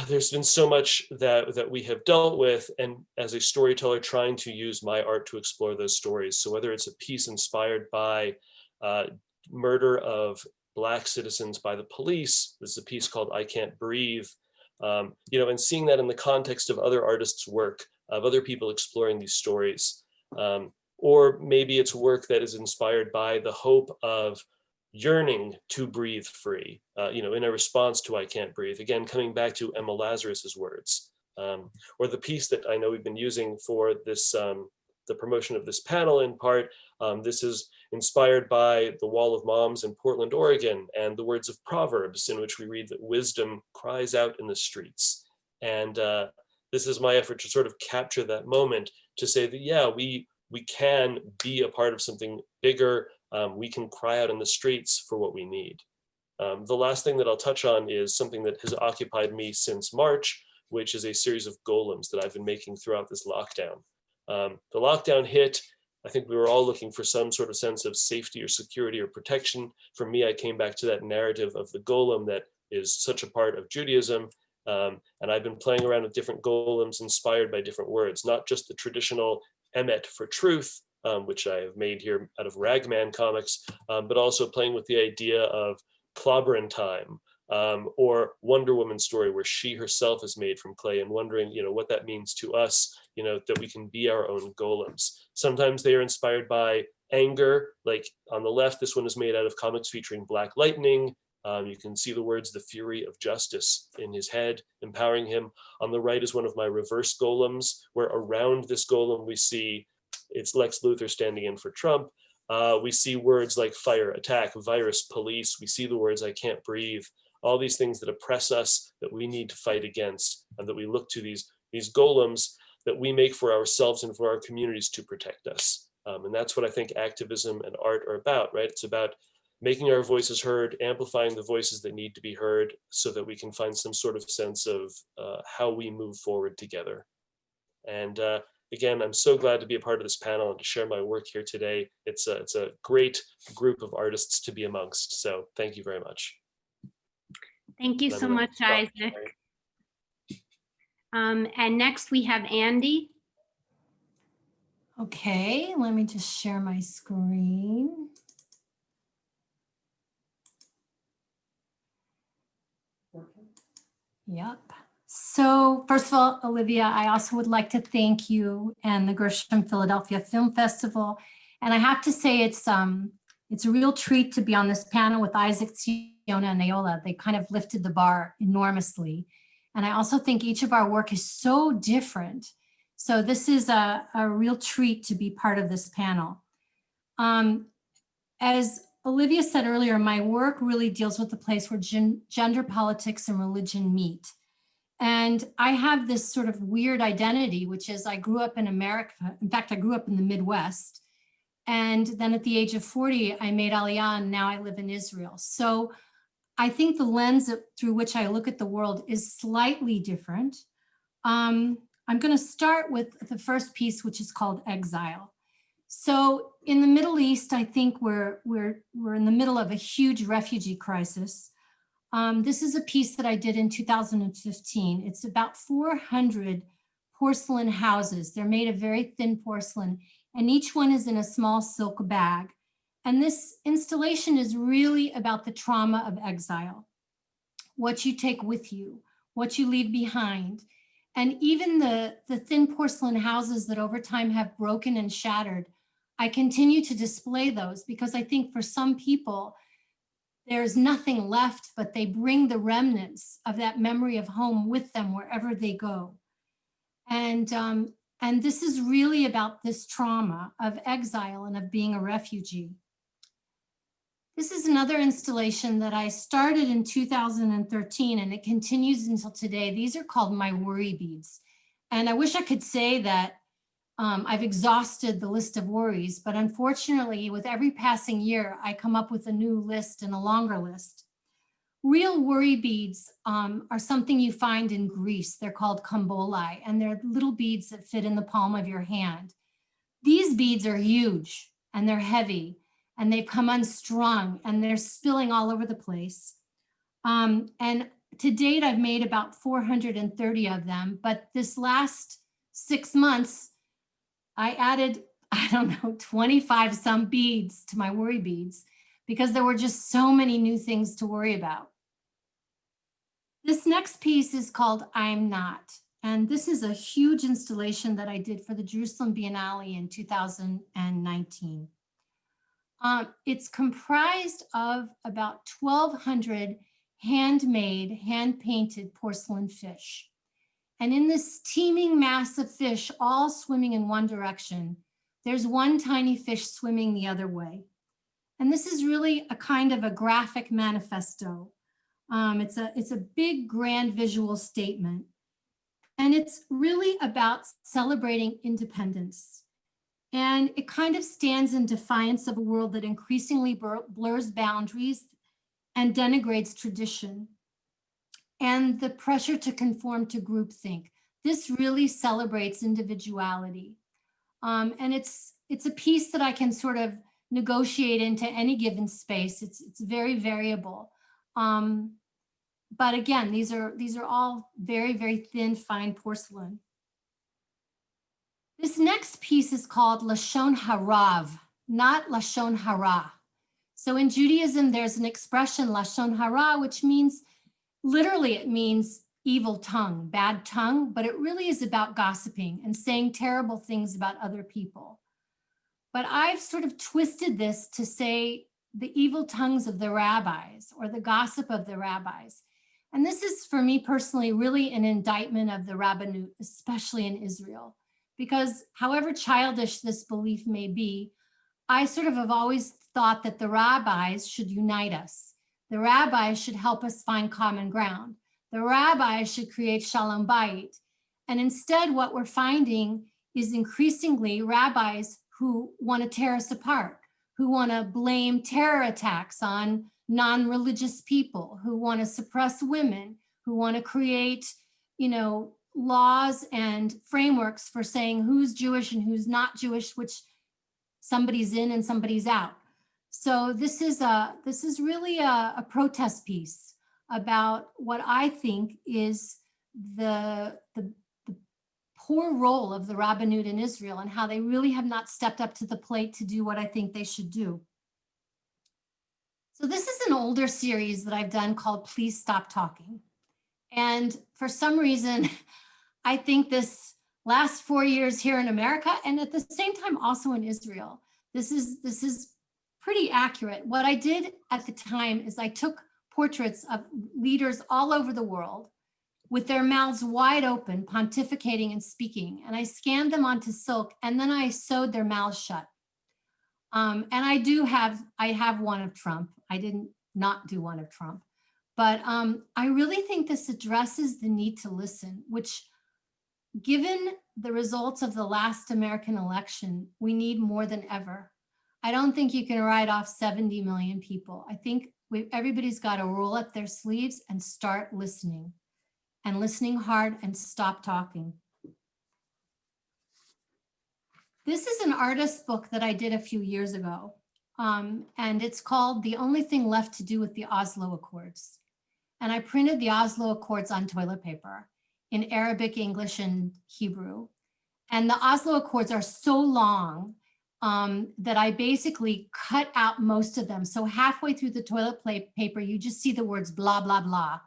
there's been so much that we have dealt with, and as a storyteller trying to use my art to explore those stories. So whether it's a piece inspired by murder of Black citizens by the police, this is a piece called I Can't Breathe, and seeing that in the context of other artists' work, of other people exploring these stories. Or maybe it's work that is inspired by the hope of yearning to breathe free, in a response to I Can't Breathe. Again, coming back to Emma Lazarus's words, or the piece that I know we've been using for this, the promotion of this panel in part. This is inspired by the Wall of Moms in Portland, Oregon, and the words of Proverbs, in which we read that wisdom cries out in the streets. And this is my effort to sort of capture that moment, to say that, yeah, we can be a part of something bigger. We can cry out in the streets for what we need. The last thing that I'll touch on is something that has occupied me since March, which is a series of golems that I've been making throughout this lockdown. The lockdown hit. I think we were all looking for some sort of sense of safety or security or protection. For me, I came back to that narrative of the golem that is such a part of Judaism. And I've been playing around with different golems inspired by different words, not just the traditional emet for truth, which I have made here out of Ragman comics, but also playing with the idea of clobberin' time, or Wonder Woman story where she herself is made from clay, and wondering, what that means to us, that we can be our own golems. Sometimes they are inspired by anger, like on the left, this one is made out of comics featuring Black Lightning. You can see the words, the fury of justice in his head, empowering him. On the right is one of my reverse golems, where around this golem we see, it's Lex Luthor standing in for Trump. We see words like fire, attack, virus, police. We see the words, I can't breathe. All these things that oppress us, that we need to fight against, and that we look to these golems that we make for ourselves and for our communities to protect us. And that's what I think activism and art are about, right? It's about making our voices heard, amplifying the voices that need to be heard, so that we can find some sort of sense of how we move forward together. And again, I'm so glad to be a part of this panel and to share my work here today. It's a great group of artists to be amongst. So thank you very much. Thank you so much, Isaac. And next we have Andy. Okay, let me just share my screen. Yep. So first of all, Olivia, I also would like to thank you and the Gershom Philadelphia Film Festival. And I have to say it's a real treat to be on this panel with Isaac, Siona, and Ayola. They kind of lifted the bar enormously. And I also think each of our work is so different. So this is a real treat to be part of this panel. As Olivia said earlier, my work really deals with the place where gender politics and religion meet. And I have this sort of weird identity, which is I grew up in America. In fact, I grew up in the Midwest. And then at the age of 40, I made Aliyah, and now I live in Israel. So I think the lens through which I look at the world is slightly different. I'm going to start with the first piece, which is called Exile. So in the Middle East, I think we're in the middle of a huge refugee crisis. This is a piece that I did in 2015. It's about 400 porcelain houses. They're made of very thin porcelain, and each one is in a small silk bag. And this installation is really about the trauma of exile, what you take with you, what you leave behind. And even the thin porcelain houses that over time have broken and shattered, I continue to display those because I think for some people, there's nothing left, but they bring the remnants of that memory of home with them wherever they go. And this is really about this trauma of exile and of being a refugee. This is another installation that I started in 2013 and it continues until today. These are called my worry beads. And I wish I could say that I've exhausted the list of worries, but unfortunately with every passing year, I come up with a new list and a longer list. Real worry beads are something you find in Greece. They're called kambolai, and they're little beads that fit in the palm of your hand. These beads are huge and they're heavy, and they've come unstrung and they're spilling all over the place. And to date, I've made about 430 of them, but this last 6 months, I added, 25 some beads to my worry beads because there were just so many new things to worry about. This next piece is called I'm Not. And this is a huge installation that I did for the Jerusalem Biennale in 2019. It's comprised of about 1,200 handmade, hand-painted porcelain fish. And in this teeming mass of fish, all swimming in one direction, there's one tiny fish swimming the other way. And this is really a kind of a graphic manifesto. It's a big, grand visual statement. And it's really about celebrating independence. And it kind of stands in defiance of a world that increasingly blurs boundaries and denigrates tradition. and the pressure to conform to groupthink. This really celebrates individuality. And it's a piece that I can sort of negotiate into any given space. It's very variable. But again, these are all very, very thin, fine porcelain. This next piece is called Lashon Harav, not Lashon Hara. So in Judaism, there's an expression, Lashon Hara, which means, literally it means evil tongue, bad tongue, but it really is about gossiping and saying terrible things about other people. But I've sort of twisted this to say the evil tongues of the rabbis or the gossip of the rabbis. And this is, for me personally, really an indictment of the rabbinut, especially in Israel. Because however childish this belief may be, I sort of have always thought that the rabbis should unite us. The rabbis should help us find common ground. The rabbis should create shalom bayit. And instead, what we're finding is increasingly rabbis who want to tear us apart, who want to blame terror attacks on non-religious people, who want to suppress women, who want to create, laws and frameworks for saying who's Jewish and who's not Jewish, which somebody's in and somebody's out. So this is really a protest piece about what I think is the poor role of the rabbinut in Israel and how they really have not stepped up to the plate to do what I think they should do. So this is an older series that I've done called Please Stop Talking. And for some reason, I think this last 4 years here in America, and at the same time also in Israel, this is pretty accurate. What I did at the time is I took portraits of leaders all over the world with their mouths wide open, pontificating and speaking. And I scanned them onto silk, and then I sewed their mouths shut. And I have one of Trump. I didn't not do one of Trump. But I really think this addresses the need to listen, which, given the results of the last American election, we need more than ever. I don't think you can write off 70 million people. I think everybody's got to roll up their sleeves and start listening, and listening hard, and stop talking. This is an artist book that I did a few years ago, and it's called The Only Thing Left to Do with the Oslo Accords. And I printed the Oslo Accords on toilet paper in Arabic, English, and Hebrew. And the Oslo Accords are so long that I basically cut out most of them. So halfway through the toilet paper, you just see the words blah, blah, blah.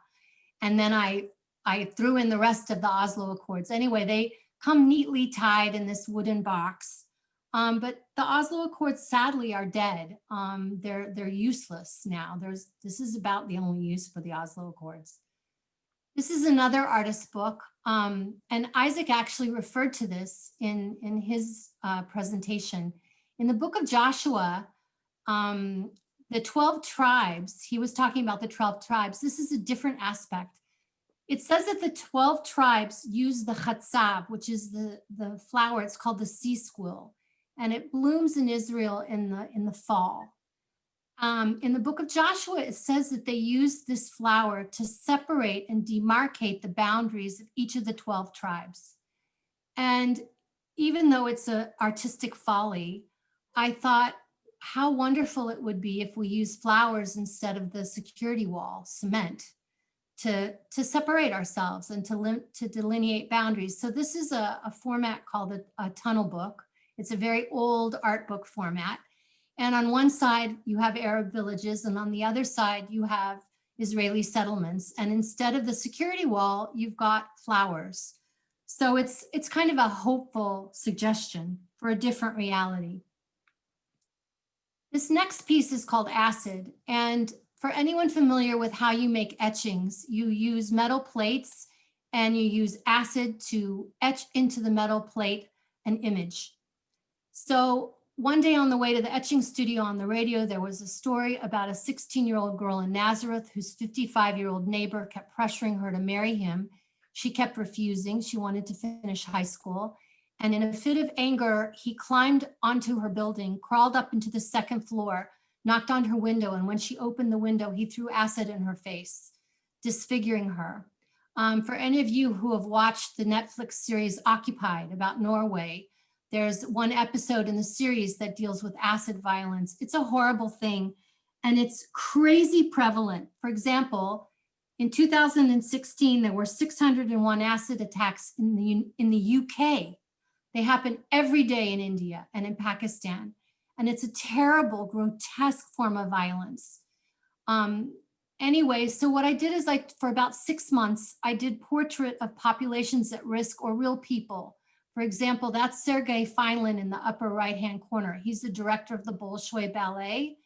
And then I threw in the rest of the Oslo Accords. Anyway, they come neatly tied in this wooden box. But the Oslo Accords, sadly, are dead. They're useless now. This is about the only use for the Oslo Accords. This is another artist book. And Isaac actually referred to this in his presentation. In the book of Joshua, the 12 tribes, he was talking about the 12 tribes. This is a different aspect. It says that the 12 tribes use the chatzav, which is the flower. It's called the sea squill, and it blooms in Israel in the fall. In the book of Joshua, it says that they use this flower to separate and demarcate the boundaries of each of the 12 tribes. And even though it's an artistic folly, I thought how wonderful it would be if we use flowers instead of the security wall, cement, to separate ourselves and to delineate boundaries. So this is a format called a tunnel book. It's a very old art book format. And on one side, you have Arab villages, and on the other side, you have Israeli settlements. And instead of the security wall, you've got flowers. So it's kind of a hopeful suggestion for a different reality. This next piece is called Acid. And for anyone familiar with how you make etchings, you use metal plates and you use acid to etch into the metal plate an image. So one day on the way to the etching studio on the radio, there was a story about a 16-year-old girl in Nazareth whose 55-year-old neighbor kept pressuring her to marry him. She kept refusing. She wanted to finish high school. And in a fit of anger, he climbed onto her building, crawled up into the second floor, knocked on her window. And when she opened the window, he threw acid in her face. disfiguring her. For any of you who have watched the Netflix series Occupied about Norway, there's one episode in the series that deals with acid violence. It's a horrible thing, and it's crazy prevalent. For example, in 2016, there were 601 acid attacks in the UK. They happen every day in India and in Pakistan. And it's a terrible, grotesque form of violence. Anyway, so what I did is for about 6 months, I did portrait of populations at risk or real people. For example, that's Sergei Feinlin in the upper right-hand corner. He's the director of the Bolshoi Ballet.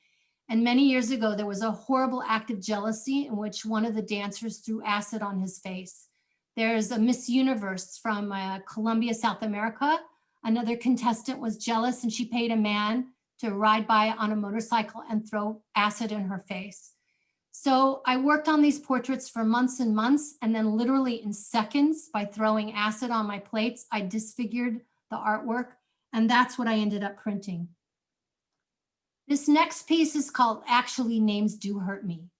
And many years ago, there was a horrible act of jealousy in which one of the dancers threw acid on his face. There's a Miss Universe from Colombia, South America. Another contestant was jealous and she paid a man to ride by on a motorcycle and throw acid in her face. So I worked on these portraits for months and months, and then literally in seconds, by throwing acid on my plates, I disfigured the artwork, and that's what I ended up printing. This next piece is called Actually Names Do Hurt Me.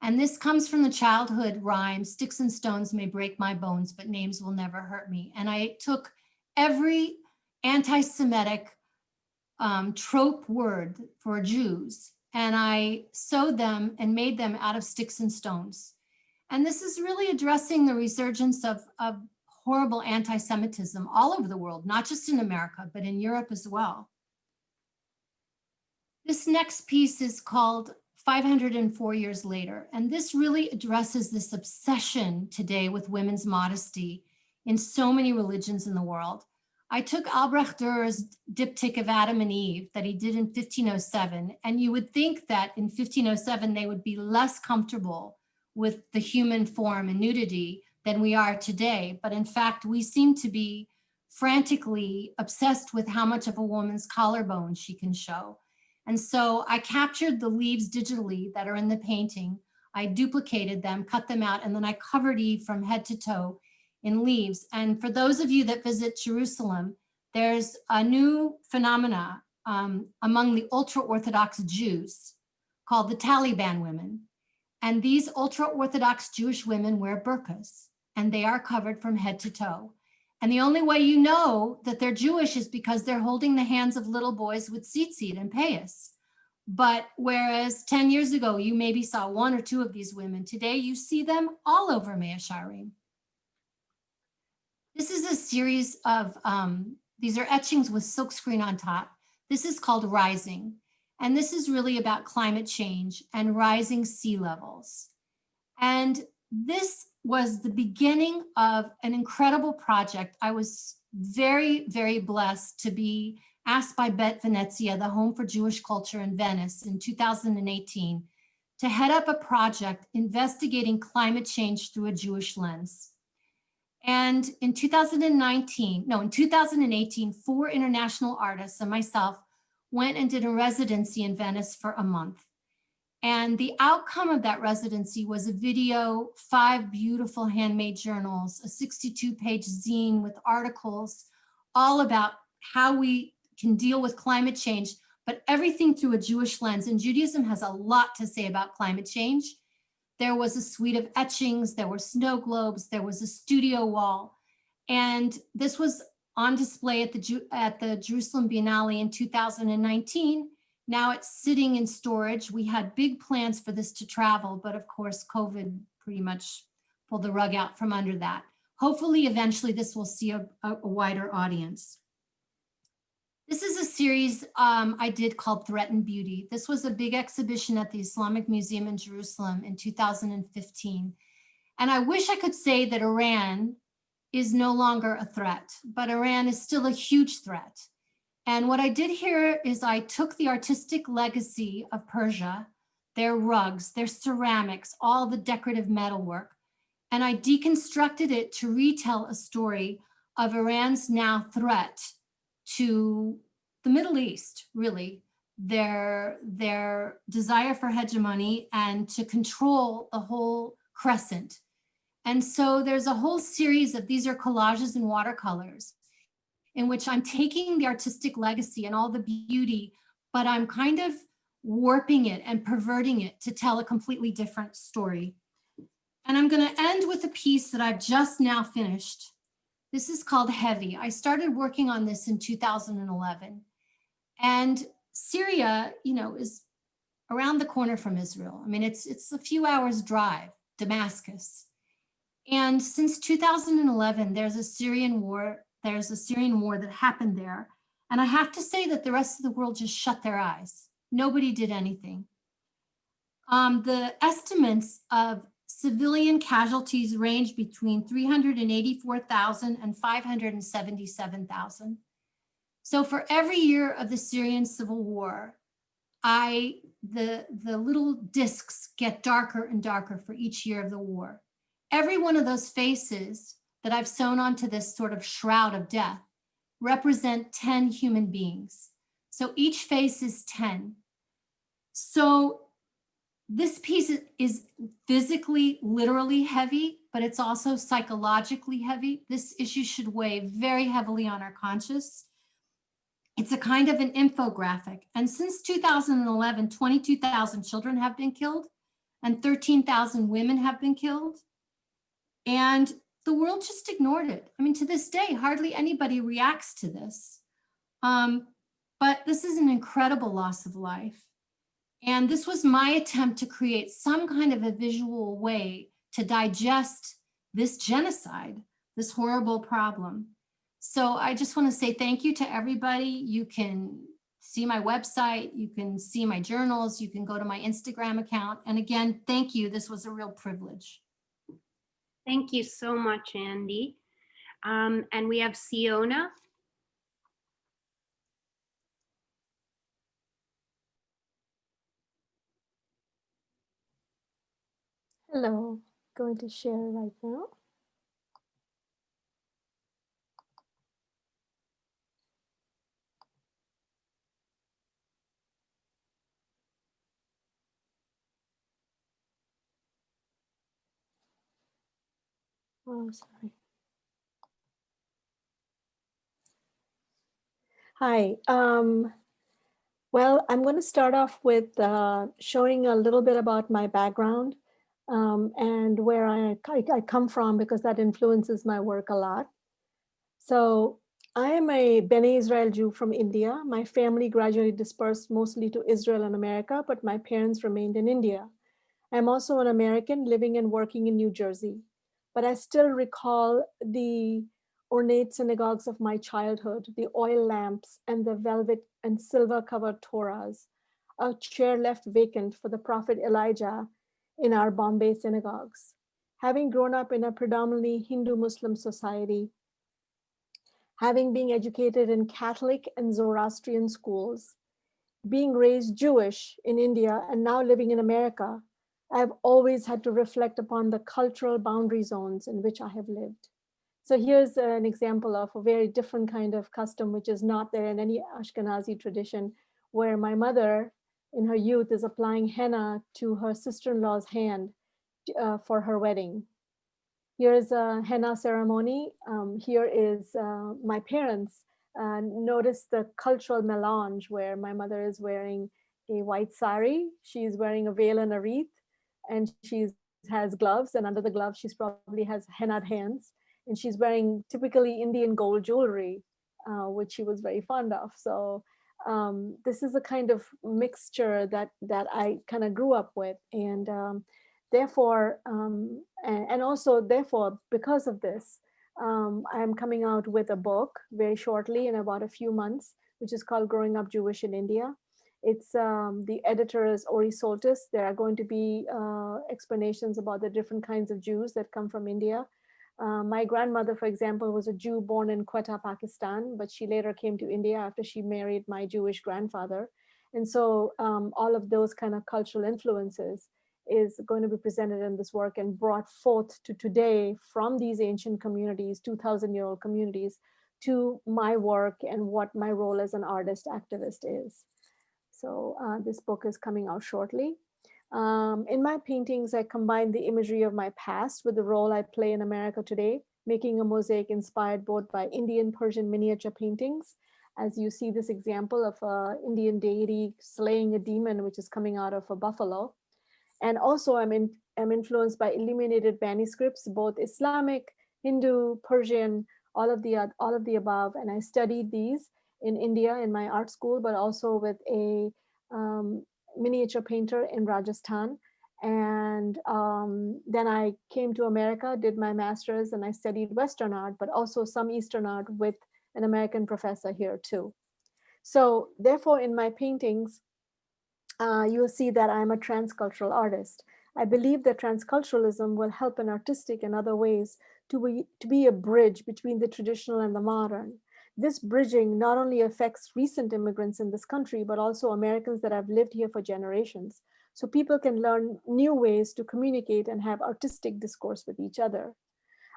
And this comes from the childhood rhyme, sticks and stones may break my bones, but names will never hurt me. And I took every anti-Semitic trope word for Jews, and I sewed them and made them out of sticks and stones. And this is really addressing the resurgence of horrible anti-Semitism all over the world, not just in America, but in Europe as well. This next piece is called 504 Years Later, and this really addresses this obsession today with women's modesty in so many religions in the world. I took Albrecht Dürer's Diptych of Adam and Eve that he did in 1507, and you would think that in 1507 they would be less comfortable with the human form and nudity than we are today, but in fact we seem to be frantically obsessed with how much of a woman's collarbone she can show. And so I captured the leaves digitally that are in the painting. I duplicated them, cut them out, and then I covered Eve from head to toe in leaves. And for those of you that visit Jerusalem, there's a new phenomena among the ultra-Orthodox Jews called the Taliban women. And these ultra-Orthodox Jewish women wear burqas, and they are covered from head to toe. And the only way you know that they're Jewish is because they're holding the hands of little boys with tzitzit and payas. But whereas 10 years ago, you maybe saw one or two of these women, today you see them all over Mea Shearim. This is a series of, these are etchings with silkscreen on top. This is called Rising. And this is really about climate change and rising sea levels. And this was the beginning of an incredible project. I was very, very blessed to be asked by Bet Venezia, the Home for Jewish Culture in Venice in 2018, to head up a project investigating climate change through a Jewish lens. And in 2018, 4 international artists and myself went and did a residency in Venice for a month. And the outcome of that residency was a video, 5 beautiful handmade journals, a 62-page zine with articles all about how we can deal with climate change, but everything through a Jewish lens. And Judaism has a lot to say about climate change. There was a suite of etchings, there were snow globes, there was a studio wall. And this was on display at the Jerusalem Biennale in 2019. Now it's sitting in storage. We had big plans for this to travel, but of course, COVID pretty much pulled the rug out from under that. Hopefully, eventually this will see a wider audience. This is a series I did called Threatened Beauty. This was a big exhibition at the Islamic Museum in Jerusalem in 2015. And I wish I could say that Iran is no longer a threat, but Iran is still a huge threat. And what I did here is I took the artistic legacy of Persia, their rugs, their ceramics, all the decorative metalwork, and I deconstructed it to retell a story of Iran's now threat to the Middle East, really, their desire for hegemony and to control the whole crescent. And so there's a whole series of, these are collages in watercolors, in which I'm taking the artistic legacy and all the beauty, but I'm kind of warping it and perverting it to tell a completely different story. And I'm going to end with a piece that I've just now finished. This is called Heavy. I started working on this in 2011. And Syria, is around the corner from Israel. I mean, it's a few hours drive, Damascus. And since 2011, there's a Syrian war that happened there. And I have to say that the rest of the world just shut their eyes. Nobody did anything. The estimates of civilian casualties range between 384,000 and 577,000. So for every year of the Syrian civil war, the little discs get darker and darker for each year of the war. Every one of those faces that I've sewn onto this sort of shroud of death represent 10 human beings. So each face is 10. So this piece is physically, literally heavy, but it's also psychologically heavy. This issue should weigh very heavily on our conscience. It's a kind of an infographic. And since 2011, 22,000 children have been killed and 13,000 women have been killed. And the world just ignored it. I mean, to this day, hardly anybody reacts to this. But this is an incredible loss of life. And this was my attempt to create some kind of a visual way to digest this genocide, this horrible problem. So I just want to say thank you to everybody. You can see my website, you can see my journals, you can go to my Instagram account. And again, thank you. This was a real privilege. Thank you so much, Andy. And we have Siona. Hello, going to share right now. Oh, sorry. Hi. Well, I'm going to start off with showing a little bit about my background and where I come from, because that influences my work a lot. So I am a Bene Israel Jew from India. My family gradually dispersed mostly to Israel and America, but my parents remained in India. I'm also an American living and working in New Jersey, but I still recall the ornate synagogues of my childhood, the oil lamps and the velvet and silver covered Torahs, a chair left vacant for the prophet Elijah in our Bombay synagogues. Having grown up in a predominantly Hindu-Muslim society, having been educated in Catholic and Zoroastrian schools, being raised Jewish in India and now living in America, I've always had to reflect upon the cultural boundary zones in which I have lived. So here's an example of a very different kind of custom, which is not there in any Ashkenazi tradition, where my mother in her youth is applying henna to her sister-in-law's hand for her wedding. Here's a henna ceremony. Here is my parents. Notice the cultural melange where my mother is wearing a white sari, she's wearing a veil and a wreath, and she has gloves, and under the gloves she probably has hennaed hands, and she's wearing typically Indian gold jewelry, which she was very fond of. So this is a kind of mixture that I kind of grew up with, and therefore, and also therefore, because of this, I'm coming out with a book very shortly in about a few months, which is called Growing Up Jewish in India. It's the editor is Ori Soltis. There are going to be explanations about the different kinds of Jews that come from India. My grandmother, for example, was a Jew born in Quetta, Pakistan, but she later came to India after she married my Jewish grandfather. And so all of those kind of cultural influences is going to be presented in this work and brought forth to today from these ancient communities, 2,000-year-old communities, to my work and what my role as an artist activist is. So this book is coming out shortly. In my paintings, I combine the imagery of my past with the role I play in America today, making a mosaic inspired both by Indian Persian miniature paintings, as you see this example of an Indian deity slaying a demon, which is coming out of a buffalo, And also I'm influenced by illuminated manuscripts, both Islamic, Hindu, Persian, all of the above. And I studied these in India in my art school, but also with a miniature painter in Rajasthan. And then I came to America, did my master's, and I studied Western art, but also some Eastern art with an American professor here too. So therefore, in my paintings, you will see that I'm a transcultural artist. I believe that transculturalism will help in artistic and other ways to be a bridge between the traditional and the modern. This bridging not only affects recent immigrants in this country, but also Americans that have lived here for generations. So people can learn new ways to communicate and have artistic discourse with each other.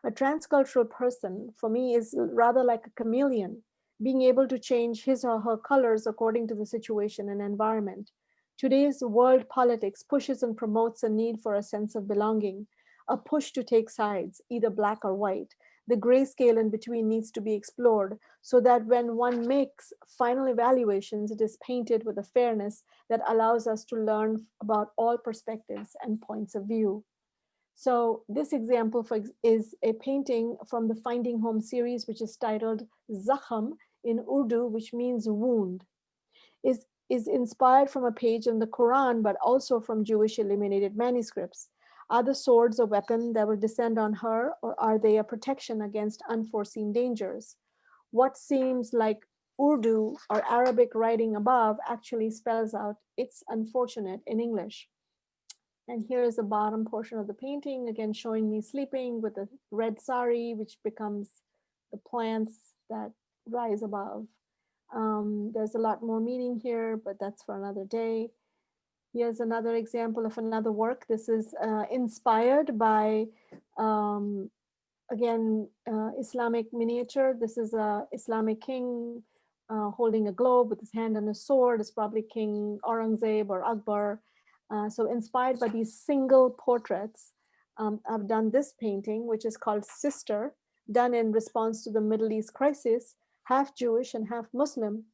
A transcultural person, for me, is rather like a chameleon, being able to change his or her colors according to the situation and environment. Today's world politics pushes and promotes a need for a sense of belonging, a push to take sides, either black or white. The grayscale in between needs to be explored so that when one makes final evaluations, it is painted with a fairness that allows us to learn about all perspectives and points of view. So this example is a painting from the Finding Home series, which is titled Zakham in Urdu, which means wound. Is inspired from a page in the Quran, but also from Jewish illuminated manuscripts. Are the swords a weapon that will descend on her, or are they a protection against unforeseen dangers? What seems like Urdu or Arabic writing above actually spells out it's unfortunate in English. And here is the bottom portion of the painting, again showing me sleeping with a red sari, which becomes the plants that rise above. There's a lot more meaning here, but that's for another day. Here's another example of another work. This is inspired by, again, Islamic miniature. This is a Islamic king holding a globe with his hand on a sword. It's probably King Aurangzeb or Akbar. So inspired by these single portraits, I've done this painting, which is called Sister, done in response to the Middle East crisis, half Jewish and half Muslim.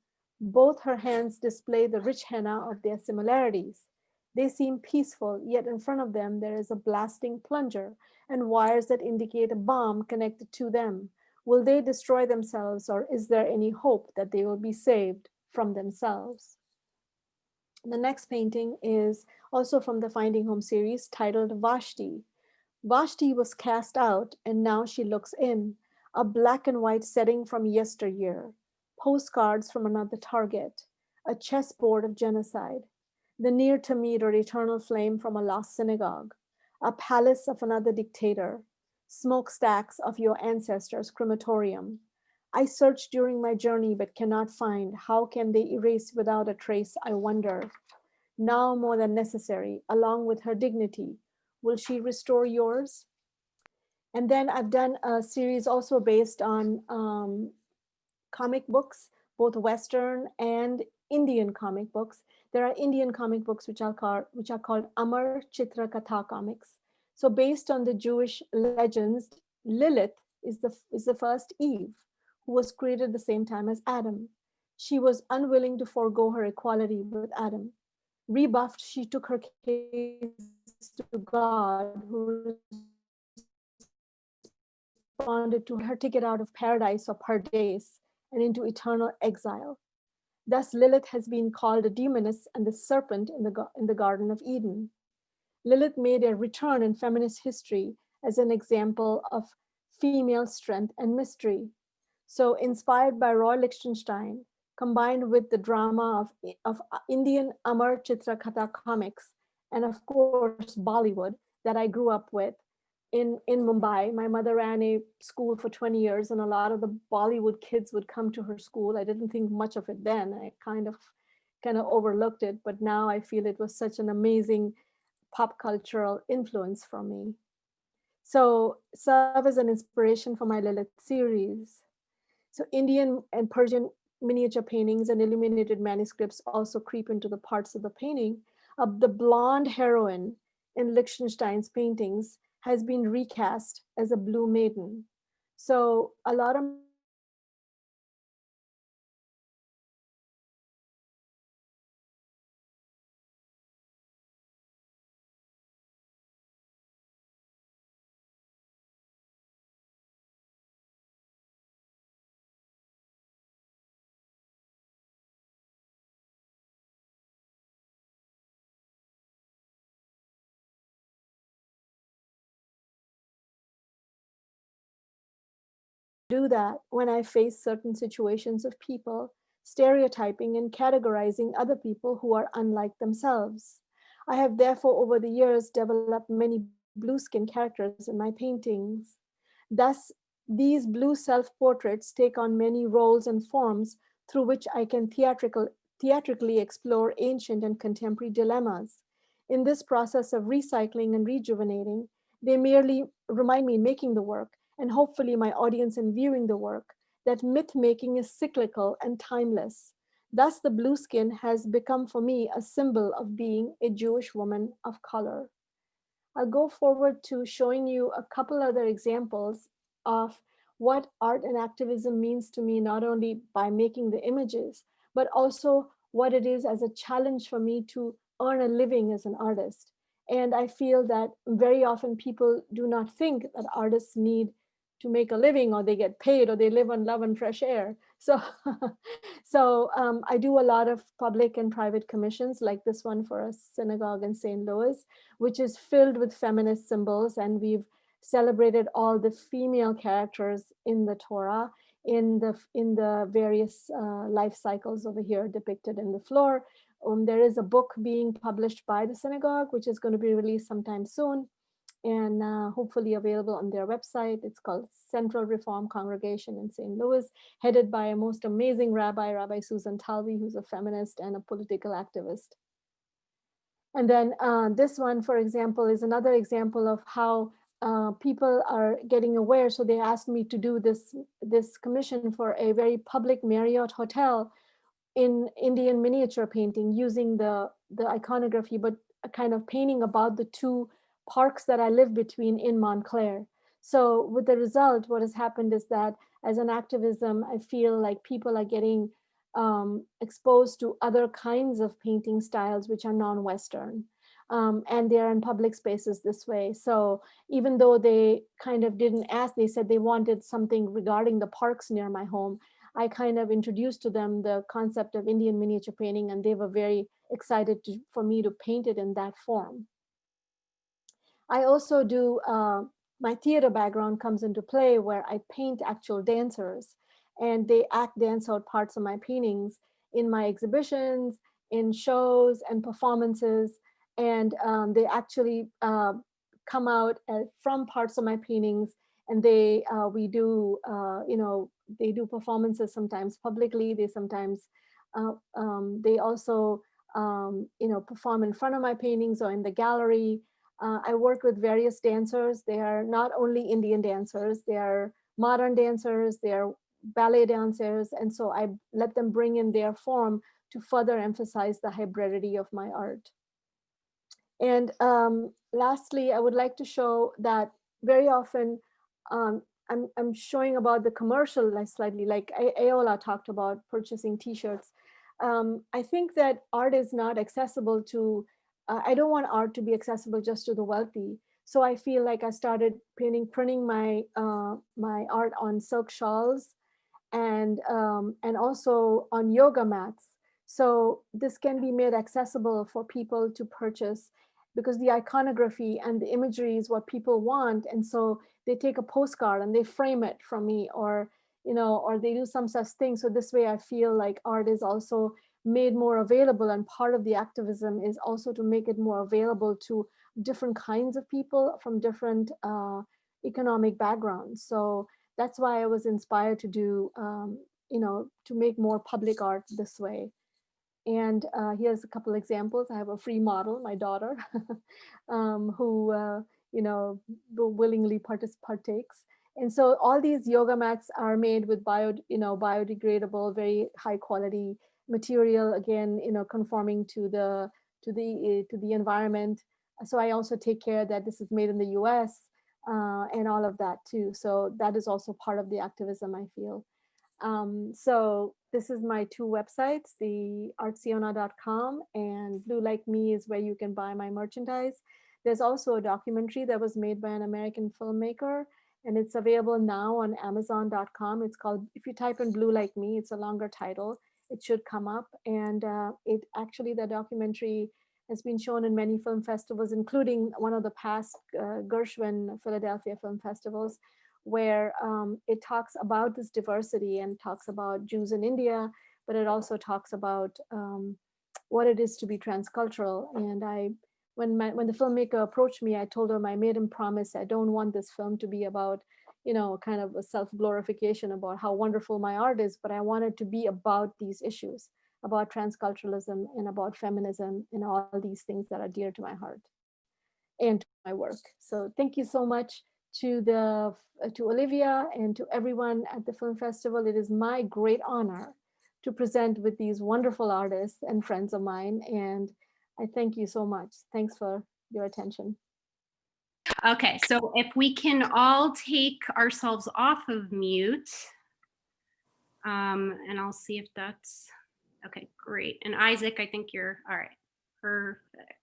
Both her hands display the rich henna of their similarities. They seem peaceful, yet in front of them there is a blasting plunger and wires that indicate a bomb connected to them. Will they destroy themselves, or is there any hope that they will be saved from themselves? The next painting is also from the Finding Home series, titled Vashti. Vashti was cast out and now she looks in, a black and white setting from yesteryear, postcards from another target, a chessboard of genocide, the near to meet or eternal flame from a lost synagogue, a palace of another dictator, smokestacks of your ancestors' crematorium. I searched during my journey but cannot find. How can they erase without a trace, I wonder. Now more than necessary, along with her dignity. Will she restore yours? And then I've done a series also based on comic books, both Western and Indian comic books. There are Indian comic books which are called Amar Chitra Katha comics. So based on the Jewish legends, Lilith is the first Eve, who was created the same time as Adam. She was unwilling to forego her equality with Adam. Rebuffed, she took her case to God, who responded to her ticket out of paradise or paradise and into eternal exile. Thus, Lilith has been called a demoness and the serpent in the Garden of Eden. Lilith made a return in feminist history as an example of female strength and mystery. So inspired by Roy Lichtenstein, combined with the drama of Indian Amar Chitra Katha comics, and of course, Bollywood that I grew up with in Mumbai. My mother ran a school for 20 years and a lot of the Bollywood kids would come to her school. I didn't think much of it then. I kind of overlooked it, but now I feel it was such an amazing pop cultural influence for me. So serve as an inspiration for my Lilith series. So Indian and Persian miniature paintings and illuminated manuscripts also creep into the parts of the painting. The blonde heroine in Lichtenstein's paintings has been recast as a blue maiden. So a lot of do that when I face certain situations of people stereotyping and categorizing other people who are unlike themselves. I have therefore over the years developed many blue skin characters in my paintings. Thus, these blue self-portraits take on many roles and forms through which I can theatrically explore ancient and contemporary dilemmas. In this process of recycling and rejuvenating, they merely remind me in making the work, and hopefully my audience in viewing the work, that myth making is cyclical and timeless. Thus, the blue skin has become for me a symbol of being a Jewish woman of color. I'll go forward to showing you a couple other examples of what art and activism means to me, not only by making the images, but also what it is as a challenge for me to earn a living as an artist. And I feel that very often people do not think that artists need to make a living, or they get paid, or they live on love and fresh air. So, I do a lot of public and private commissions, like this one for a synagogue in St. Louis, which is filled with feminist symbols. And we've celebrated all the female characters in the Torah in the various life cycles over here depicted in the floor. There is a book being published by the synagogue, which is going to be released sometime soon, and hopefully available on their website. It's called Central Reform Congregation in St. Louis, headed by a most amazing rabbi, Rabbi Susan Talvi, who's a feminist and a political activist. And then this one, for example, is another example of how people are getting aware. So they asked me to do this commission for a very public Marriott hotel in Indian miniature painting, using the iconography, but a kind of painting about the two parks that I live between in Montclair. So with the result, what has happened is that as an activism, I feel like people are getting exposed to other kinds of painting styles which are non-Western. And they're in public spaces this way. So even though they kind of didn't ask, they said they wanted something regarding the parks near my home, I kind of introduced to them the concept of Indian miniature painting, and they were very excited for me to paint it in that form. I also do, my theater background comes into play, where I paint actual dancers, and they dance out parts of my paintings in my exhibitions, in shows and performances. And they actually come out from parts of my paintings, and they do performances sometimes publicly. They sometimes they also perform in front of my paintings or in the gallery. I work with various dancers. They are not only Indian dancers, they are modern dancers, they are ballet dancers. And so I let them bring in their form to further emphasize the hybridity of my art. And lastly, I would like to show that very often I'm showing about the commercial, like slightly, like Ayola talked about purchasing t-shirts. I think that art is not accessible to, I don't want art to be accessible just to the wealthy. So I feel like I started printing my my art on silk shawls and also on yoga mats. So this can be made accessible for people to purchase, because the iconography and the imagery is what people want. And so they take a postcard and they frame it from me, or or they do some such thing. So this way I feel like art is also made more available, and part of the activism is also to make it more available to different kinds of people from different economic backgrounds. So that's why I was inspired to do, to make more public art this way. And here's a couple examples. I have a free model, my daughter, who willingly partakes. And so all these yoga mats are made with biodegradable, very high quality material. Again, conforming to the environment. So I also take care that this is made in the U.S. And all of that too. So that is also part of the activism, I feel. So this is my two websites, the artsiona.com and Blue Like Me is where you can buy my merchandise. There's also a documentary that was made by an American filmmaker, and it's available now on amazon.com. It's called, if you type in Blue Like Me, it's a longer title, it should come up. And the documentary has been shown in many film festivals, including one of the past Gershwin Philadelphia film festivals, where it talks about this diversity and talks about Jews in India, but it also talks about what it is to be transcultural. And when the filmmaker approached me, I told him, I made him promise, I don't want this film to be about, kind of a self-glorification about how wonderful my art is, but I want it to be about these issues, about transculturalism and about feminism and all these things that are dear to my heart and to my work. So thank you so much to Olivia and to everyone at the film festival. It is my great honor to present with these wonderful artists and friends of mine. And I thank you so much. Thanks for your attention. Okay, so if we can all take ourselves off of mute, and I'll see if that's, okay, great. And Isaac, I think you're, all right, perfect.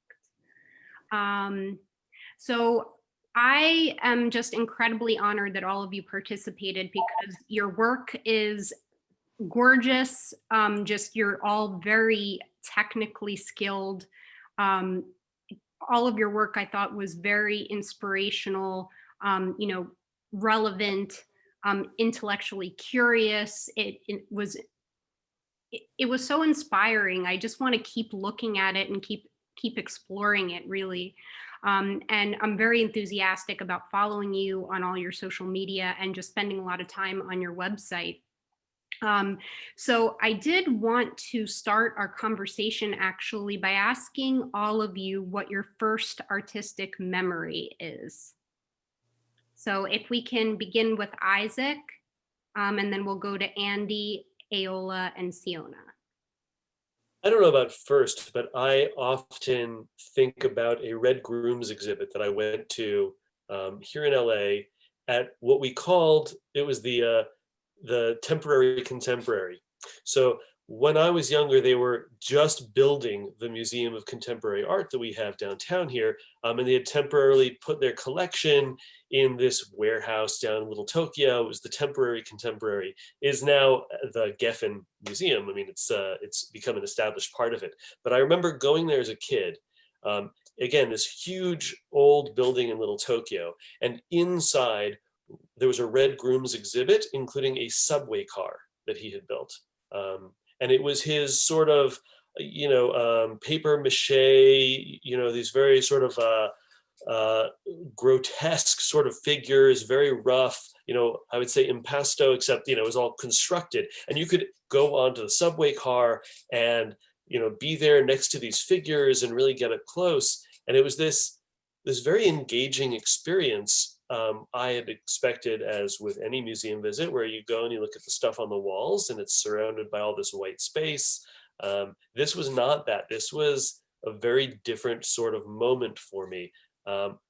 So I am just incredibly honored that all of you participated because your work is gorgeous. Just you're all very technically skilled. All of your work I thought was very inspirational, relevant, intellectually curious. It was so inspiring. I just want to keep looking at it and keep exploring it, really. And I'm very enthusiastic about following you on all your social media and just spending a lot of time on your website. So I did want to start our conversation actually by asking all of you what your first artistic memory is. So if we can begin with Isaac, and then we'll go to Andy, Ayola, and Siona. I don't know about first, but I often think about a Red Grooms exhibit that I went to here in LA at what we called, it was the temporary contemporary. So when I was younger, they were just building the Museum of Contemporary Art that we have downtown here. And they had temporarily put their collection in this warehouse down in Little Tokyo. It was the temporary contemporary, is now the Geffen Museum. I mean, it's become an established part of it. But I remember going there as a kid. Again, this huge old building in Little Tokyo, and inside there was a Red Grooms exhibit, including a subway car that he had built. And it was his sort of, paper mache, these very sort of grotesque sort of figures, very rough, I would say impasto, except, it was all constructed. And you could go onto the subway car and, be there next to these figures and really get up close. And it was this very engaging experience. I had expected, as with any museum visit, where you go and you look at the stuff on the walls and it's surrounded by all this white space. This was not that. This was a very different sort of moment for me,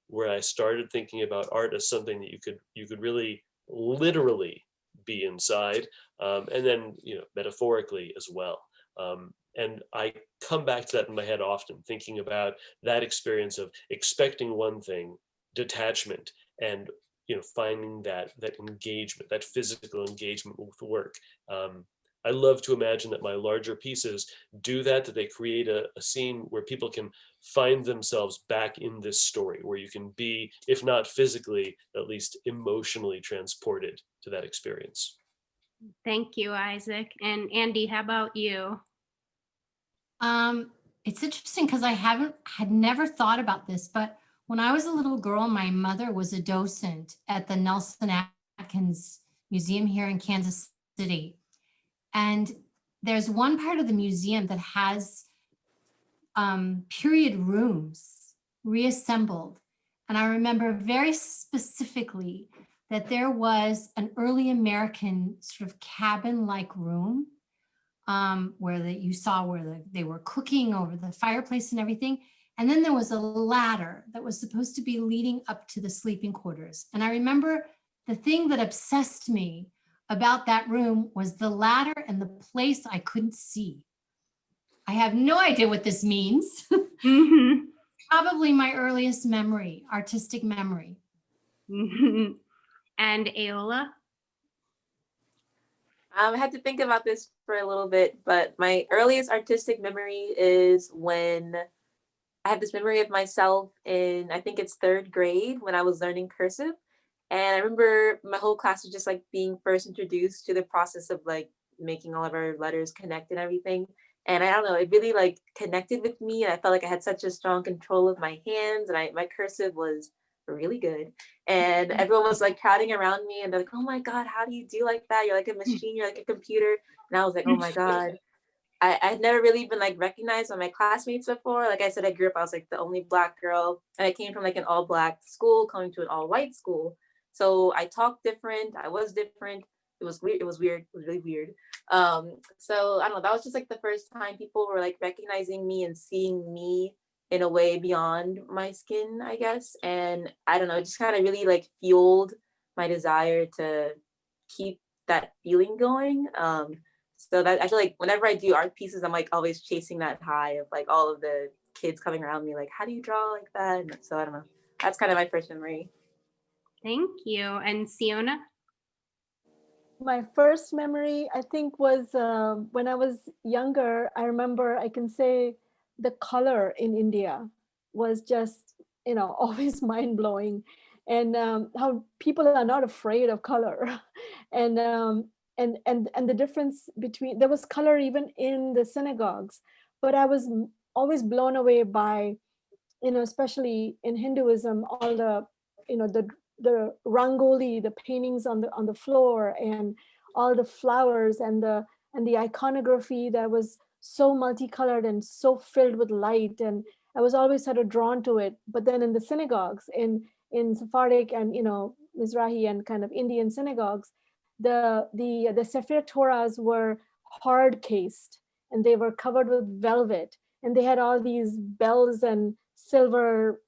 where I started thinking about art as something that you could really literally be inside, and then metaphorically as well. And I come back to that in my head often, thinking about that experience of expecting one thing, detachment, and finding that engagement, that physical engagement with the work. I love to imagine that my larger pieces do that they create a scene where people can find themselves back in this story, where you can be, if not physically, at least emotionally transported to that experience. Thank you, Isaac. And Andy, how about you? It's interesting because I had never thought about this, but when I was a little girl, my mother was a docent at the Nelson Atkins Museum here in Kansas City. And there's one part of the museum that has period rooms reassembled. And I remember very specifically that there was an early American sort of cabin-like room where they were cooking over the fireplace and everything. And then there was a ladder that was supposed to be leading up to the sleeping quarters. And I remember the thing that obsessed me about that room was the ladder and the place I couldn't see. I have no idea what this means. Mm-hmm. Probably my earliest memory, artistic memory. Mm-hmm. And Ayola? I had to think about this for a little bit, but my earliest artistic memory is when I have this memory of myself in, I think it's 3rd grade, when I was learning cursive. And I remember my whole class was just like being first introduced to the process of like making all of our letters connect and everything. And I don't know, it really like connected with me. And I felt like I had such a strong control of my hands, and my cursive was really good. And everyone was like crowding around me and they're like, oh my God, how do you do like that? You're like a machine, you're like a computer. And I was like, oh my God. I'd never really been like recognized by my classmates before. Like I said, I grew up, I was like the only Black girl, and I came from like an all Black school coming to an all white school. So I talked different, I was different. It was weird, it was really weird. So I don't know, that was just like the first time people were like recognizing me and seeing me in a way beyond my skin, I guess. And I don't know, it just kind of really like fueled my desire to keep that feeling going. So that I feel like whenever I do art pieces, I'm like always chasing that high of like all of the kids coming around me, like, how do you draw like that? And so I don't know. That's kind of my first memory. Thank you. And Siona? My first memory, I think, was when I was younger. I remember, I can say, the color in India was just, always mind blowing, and how people are not afraid of color, and the difference between, there was color even in the synagogues, but I was always blown away by, especially in Hinduism, all the, the rangoli, the paintings on the floor, and all the flowers, and the iconography that was so multicolored and so filled with light. And I was always sort of drawn to it. But then in the synagogues, in Sephardic and, Mizrahi and kind of Indian synagogues, the Sefer Torahs were hard cased, and they were covered with velvet, and they had all these bells and silver,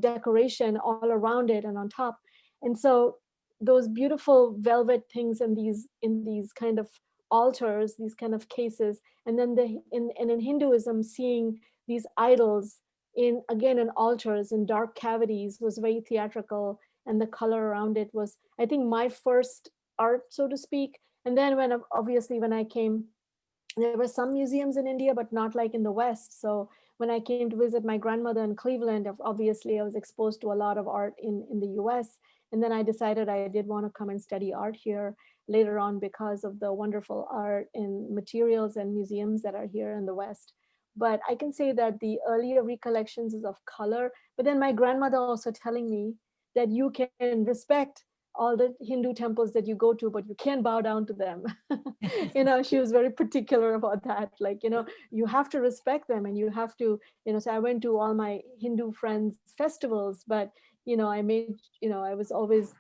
decoration all around it and on top. And so those beautiful velvet things in these kind of altars, these kind of cases, and then in Hinduism, seeing these idols in altars in dark cavities was very theatrical, and the color around it was, I think, my first art, so to speak. And then when I came, there were some museums in India, but not like in the West. So when I came to visit my grandmother in Cleveland, obviously I was exposed to a lot of art in the US. And then I decided I did want to come and study art here later on because of the wonderful art and materials and museums that are here in the West. But I can say that the earlier recollections is of color, but then my grandmother also telling me that you can respect all the Hindu temples that you go to, but you can't bow down to them. She was very particular about that. Like, you have to respect them, and you have to, so I went to all my Hindu friends' festivals, but, I was always,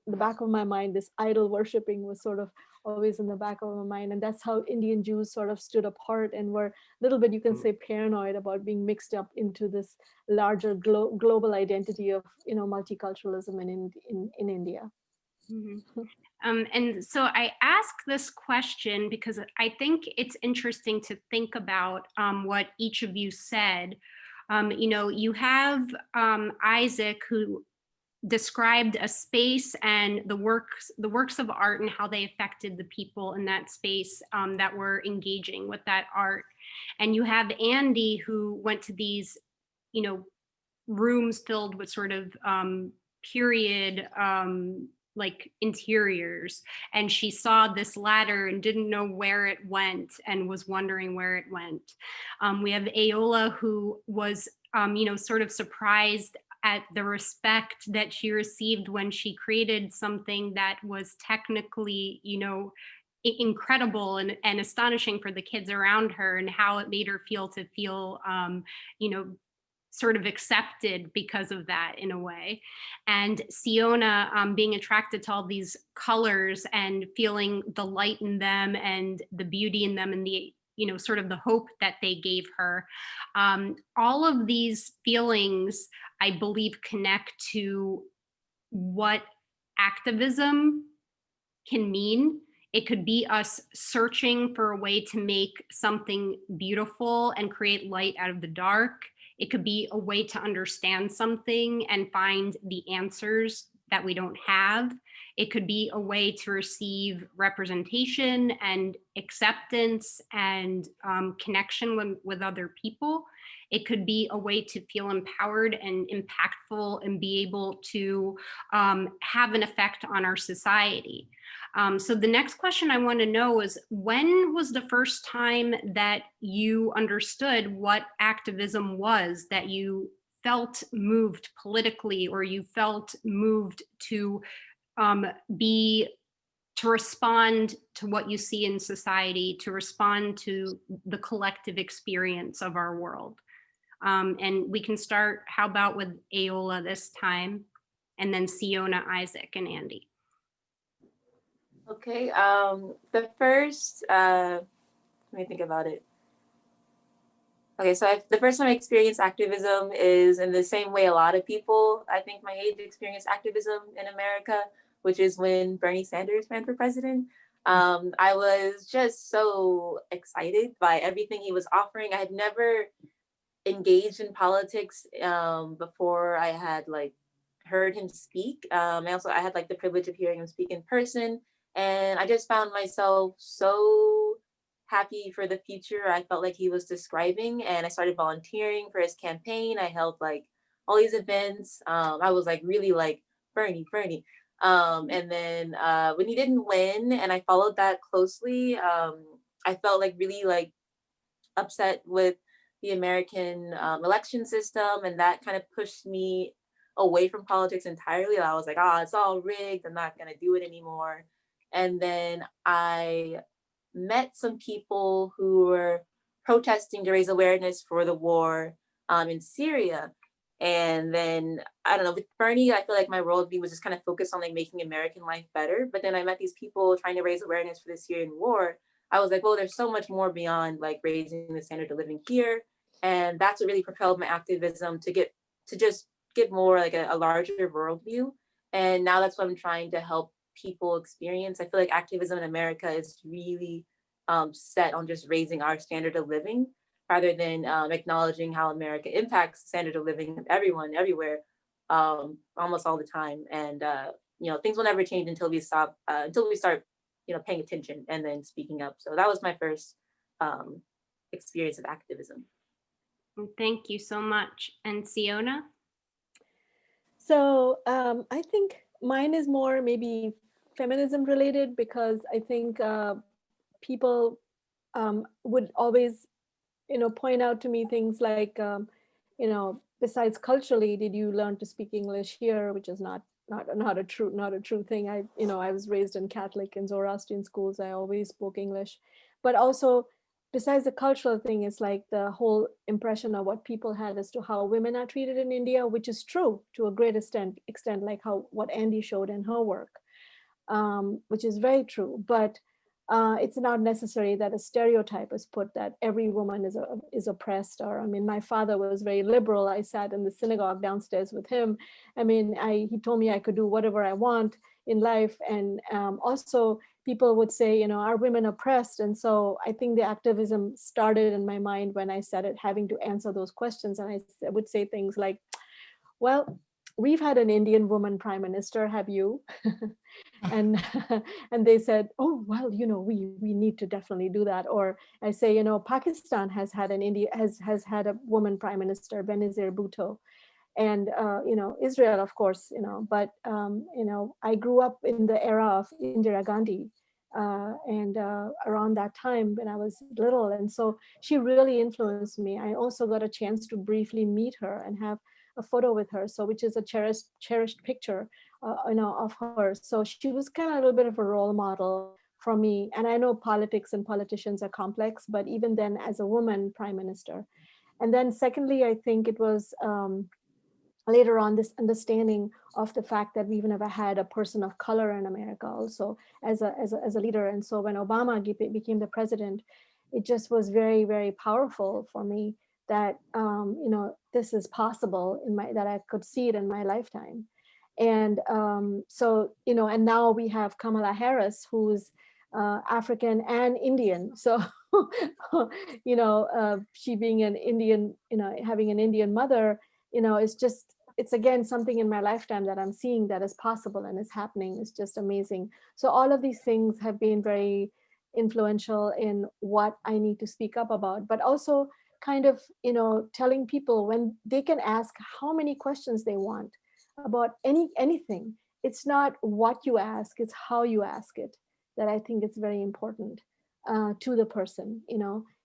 in the back of my mind, this idol worshiping was sort of always in the back of my mind. And that's how Indian Jews sort of stood apart and were a little bit, you can say, paranoid about being mixed up into this larger global identity of, multiculturalism in India. Mm-hmm. And so I ask this question because I think it's interesting to think about what each of you said. You have Isaac, who described a space and the works of art and how they affected the people in that space that were engaging with that art. And you have Andy, who went to these, rooms filled with sort of period like interiors, and she saw this ladder and didn't know where it went and was wondering where it went. We have Ayola, who was sort of surprised at the respect that she received when she created something that was technically incredible and astonishing for the kids around her, and how it made her feel sort of accepted because of that in a way. And Siona being attracted to all these colors and feeling the light in them and the beauty in them and the, sort of the hope that they gave her. All of these feelings, I believe, connect to what activism can mean. It could be us searching for a way to make something beautiful and create light out of the dark. It could be a way to understand something and find the answers that we don't have. It could be a way to receive representation and acceptance and connection with other people. It could be a way to feel empowered and impactful and be able to have an effect on our society. So the next question I want to know is, when was the first time that you understood what activism was, that you felt moved politically, or you felt moved to respond to what you see in society, to respond to the collective experience of our world? And we can start, how about with Ayola this time, and then Siona, Isaac, and Andy. Okay, the first, let me think about it. Okay, so the first time I experienced activism is in the same way a lot of people, I think my age, experienced activism in America, which is when Bernie Sanders ran for president. I was just so excited by everything he was offering. I had never engaged in politics before I had like heard him speak. I had like the privilege of hearing him speak in person, and I just found myself so happy for the future I felt like he was describing, and I started volunteering for his campaign. I held like all these events. I was like really like Bernie. And then when he didn't win, and I followed that closely, I felt like really like upset with the American election system, and that kind of pushed me away from politics entirely. I was like, it's all rigged. I'm not gonna do it anymore. And then I met some people who were protesting to raise awareness for the war in Syria. And then, I don't know, with Bernie, I feel like my worldview was just kind of focused on like making American life better. But then I met these people trying to raise awareness for the Syrian war. I was like, well, there's so much more beyond like raising the standard of living here. And that's what really propelled my activism to just get more like a larger worldview. And now that's what I'm trying to help people experience. I feel like activism in America is really set on just raising our standard of living, rather than acknowledging how America impacts the standard of living of everyone, everywhere, almost all the time. And things will never change until we start, paying attention and then speaking up. So that was my first experience of activism. Thank you so much. And Siona? So I think mine is more maybe feminism related, because I think people would always, point out to me things like, besides culturally, did you learn to speak English here, which is not a true thing. I was raised in Catholic and Zoroastrian schools. I always spoke English, but also besides the cultural thing, it's like the whole impression of what people had as to how women are treated in India, which is true to a great extent, like what Andy showed in her work, which is very true. But it's not necessary that a stereotype is put that every woman is oppressed. Or, I mean, my father was very liberal. I sat in the synagogue downstairs with him. I mean, he told me I could do whatever I want in life. And also people would say, are women oppressed? And so I think the activism started in my mind when I started having to answer those questions. And I would say things like, well, we've had an Indian woman prime minister, have you? and they said, oh, well, we need to definitely do that. Or I say, Pakistan has had has had a woman prime minister, Benazir Bhutto. And Israel, of course, but I grew up in the era of Indira Gandhi, and around that time when I was little, and so she really influenced me. I also got a chance to briefly meet her and have a photo with her, so which is a cherished picture, of her. So she was kind of a little bit of a role model for me. And I know politics and politicians are complex, but even then, as a woman prime minister. And then secondly, I think it was later on this understanding of the fact that we've never had a person of color in America also as a leader. And so when Obama became the president, it just was very, very powerful for me that this is possible that I could see it in my lifetime. And so and now we have Kamala Harris, who's African and Indian. So she being an Indian, having an Indian mother, it's just it's again something in my lifetime that I'm seeing that is possible and is happening. Is just amazing. So all of these things have been very influential in what I need to speak up about, but also kind of, telling people when they can ask how many questions they want about anything. It's not what you ask, it's how you ask it, that I think it's very important to the person.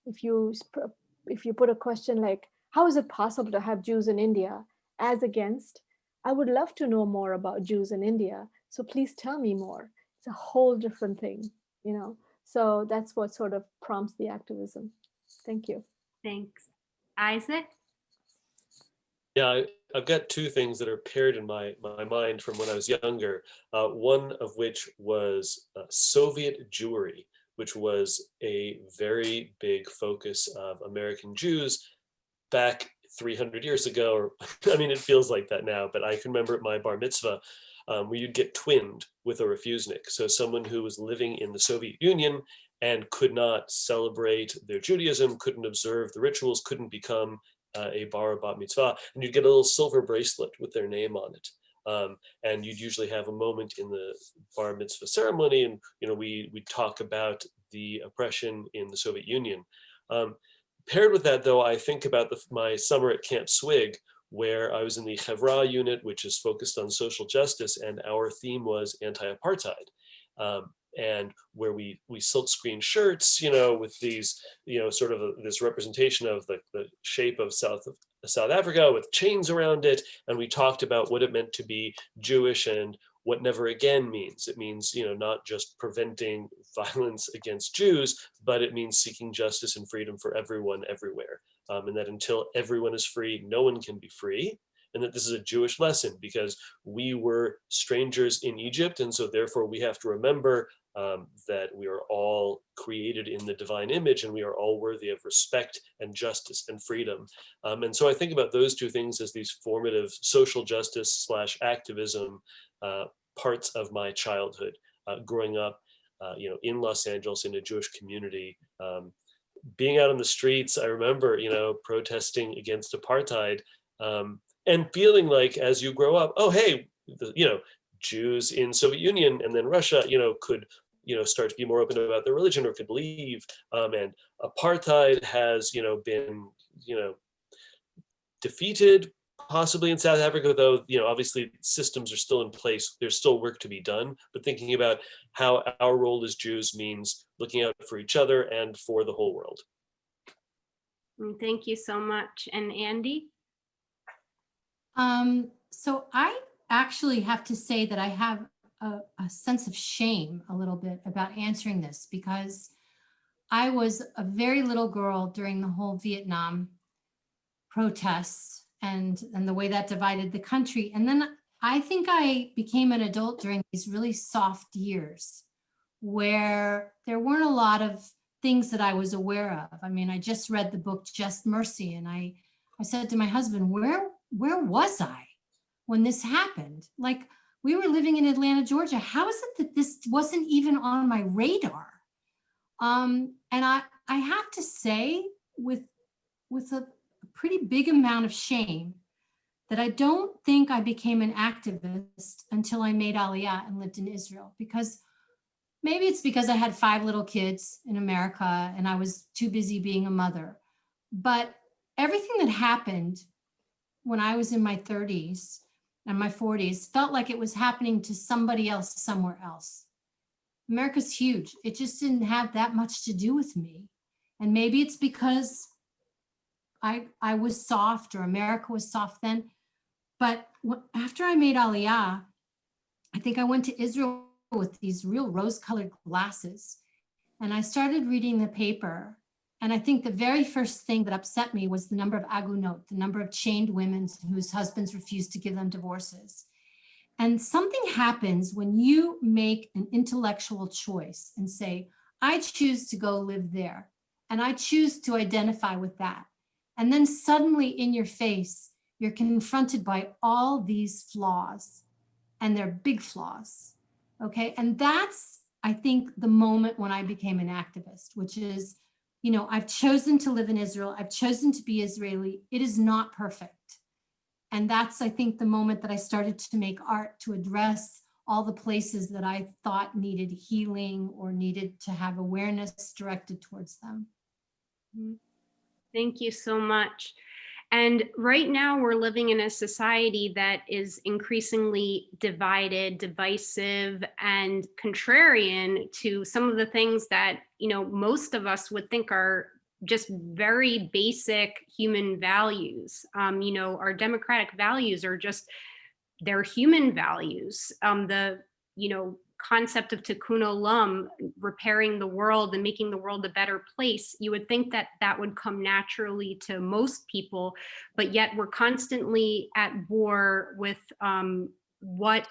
If you put a question like, how is it possible to have Jews in India, as against, I would love to know more about Jews in India, so please tell me more. It's a whole different thing. So that's what sort of prompts the activism. Thank you. Thanks. Isaac? Yeah, I've got two things that are paired in my mind from when I was younger. One of which was Soviet Jewry, which was a very big focus of American Jews back 300 years ago. Or I mean, it feels like that now, but I can remember at my bar mitzvah where you'd get twinned with a refusnik. So someone who was living in the Soviet Union and could not celebrate their Judaism, couldn't observe the rituals, couldn't become a bar or bat mitzvah, and you'd get a little silver bracelet with their name on it. And you'd usually have a moment in the bar mitzvah ceremony, and we'd talk about the oppression in the Soviet Union. Paired with that, though, I think about my summer at Camp Swig, where I was in the Chevra unit, which is focused on social justice, and our theme was anti-apartheid. And where we silkscreen shirts, with these, sort of this representation of the shape of South Africa with chains around it. And we talked about what it meant to be Jewish and what never again means. It means, not just preventing violence against Jews, but it means seeking justice and freedom for everyone, everywhere. And that until everyone is free, no one can be free. And that this is a Jewish lesson because we were strangers in Egypt. And so therefore we have to remember that we are all created in the divine image and we are all worthy of respect and justice and freedom. And so I think about those two things as these formative social justice / activism parts of my childhood, growing up, in Los Angeles in a Jewish community, being out on the streets. I remember, protesting against apartheid, and feeling like as you grow up, oh, hey, Jews in Soviet Union and then Russia, could, start to be more open about their religion or could leave. And apartheid has, been, defeated possibly in South Africa, though, obviously systems are still in place. There's still work to be done, but thinking about how our role as Jews means looking out for each other and for the whole world. Thank you so much. And Andy? So I actually have to say that I have a sense of shame a little bit about answering this because I was a very little girl during the whole Vietnam protests and the way that divided the country. And then I think I became an adult during these really soft years where there weren't a lot of things that I was aware of. I mean, I just read the book Just Mercy, and I said to my husband, where was I when this happened? Like, we were living in Atlanta, Georgia. How is it that this wasn't even on my radar? And I have to say with a pretty big amount of shame that I don't think I became an activist until I made Aliyah and lived in Israel, because maybe it's because I had 5 little kids in America and I was too busy being a mother. But everything that happened when I was in my 30s and my 40s felt like it was happening to somebody else somewhere else. America's huge. It just didn't have that much to do with me. And maybe it's because I was soft, or America was soft then. But after I made Aliyah, I think I went to Israel with these real rose-colored glasses. And I started reading the paper. And I think the very first thing that upset me was the number of agunot, the number of chained women whose husbands refused to give them divorces. And something happens when you make an intellectual choice and say, I choose to go live there, and I choose to identify with that. And then suddenly in your face, you're confronted by all these flaws, and they're big flaws, okay? And that's, I think, the moment when I became an activist, which is, I've chosen to live in Israel. I've chosen to be Israeli. It is not perfect. And that's, I think, the moment that I started to make art to address all the places that I thought needed healing or needed to have awareness directed towards them. Thank you so much. And right now we're living in a society that is increasingly divided, divisive, and contrarian to some of the things that, you know, most of us would think are just very basic human values. You know, our democratic values are just, they're human values. You know, concept of Tikkun Olam, repairing the world and making the world a better place, you would think that that would come naturally to most people, but yet we're constantly at war with what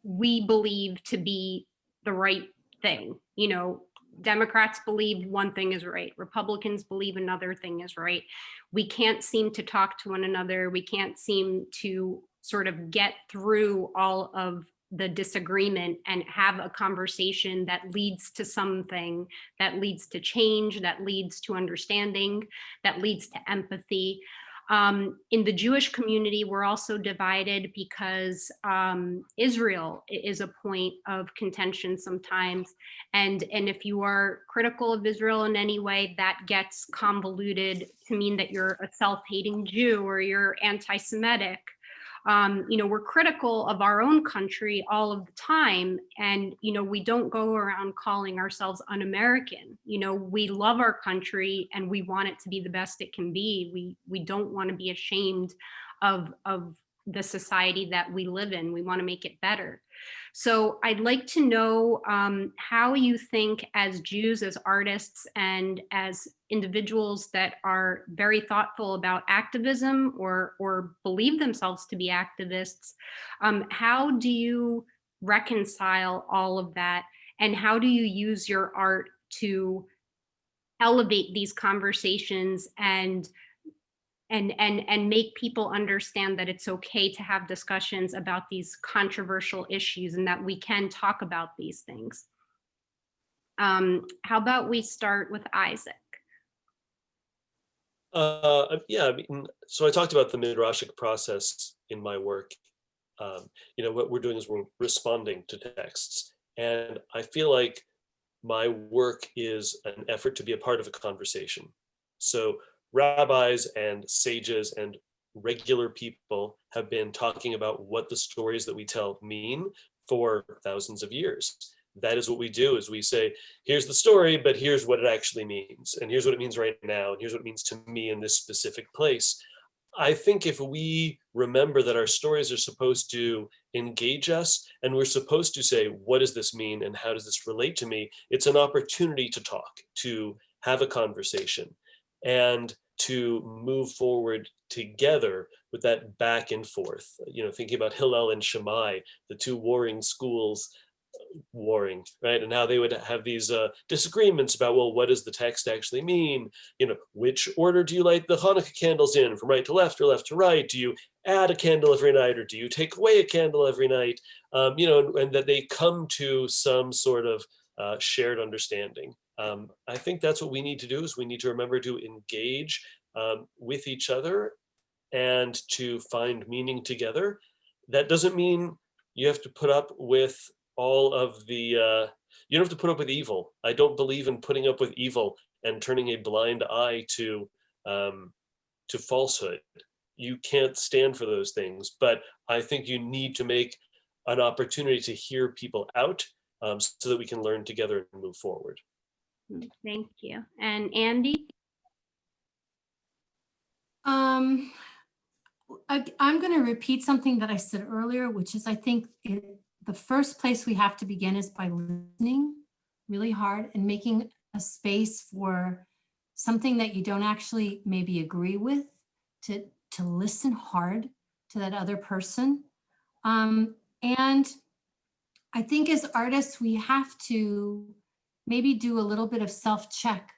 we believe to be the right thing. You know, Democrats believe one thing is right. Republicans believe another thing is right. We can't seem to talk to one another. We can't seem to sort of get through all of the disagreement and have a conversation that leads to something, that leads to change, that leads to understanding, that leads to empathy. In the Jewish community, we're also divided because Israel is a point of contention sometimes. And if you are critical of Israel in any way, that gets convoluted to mean that you're a self-hating Jew or you're anti-Semitic. You know, we're critical of our own country all of the time. And, you know, we don't go around calling ourselves un-American. You know, we love our country and we want it to be the best it can be. We don't want to be ashamed of the society that we live in. We want to make it better. So I'd like to know how you think as Jews, as artists, and as individuals that are very thoughtful about activism or believe themselves to be activists, how do you reconcile all of that? And how do you use your art to elevate these conversations and make people understand that it's okay to have discussions about these controversial issues and that we can talk about these things? How about we start with Isaac? Yeah, I mean, so I talked about the midrashic process in my work. You know, what we're doing is we're responding to texts. And I feel like my work is an effort to be a part of a conversation. So rabbis and sages and regular people have been talking about what the stories that we tell mean for thousands of years. That is what we do, is we say, here's the story, but here's what it actually means. And here's what it means right now. And here's what it means to me in this specific place. I think if we remember that our stories are supposed to engage us and we're supposed to say, what does this mean and how does this relate to me? It's an opportunity to talk, to have a conversation, and to move forward together with that back and forth. You know, thinking about Hillel and Shammai, the two warring schools, right? And how they would have these disagreements about, well, what does the text actually mean? You know, which order do you light the Hanukkah candles in, from right to left or left to right? Do you add a candle every night or do you take away a candle every night? You know, and that they come to some sort of shared understanding. I think that's what we need to do, is we need to remember to engage with each other and to find meaning together. That doesn't mean you have to put up with all of the, you don't have to put up with evil. I don't believe in putting up with evil and turning a blind eye to falsehood. You can't stand for those things, but I think you need to make an opportunity to hear people out so that we can learn together and move forward. Thank you. And Andy? I'm going to repeat something that I said earlier, which is I think the first place we have to begin is by listening really hard and making a space for something that you don't actually maybe agree with, to listen hard to that other person. And I think as artists, we have to maybe do a little bit of self-check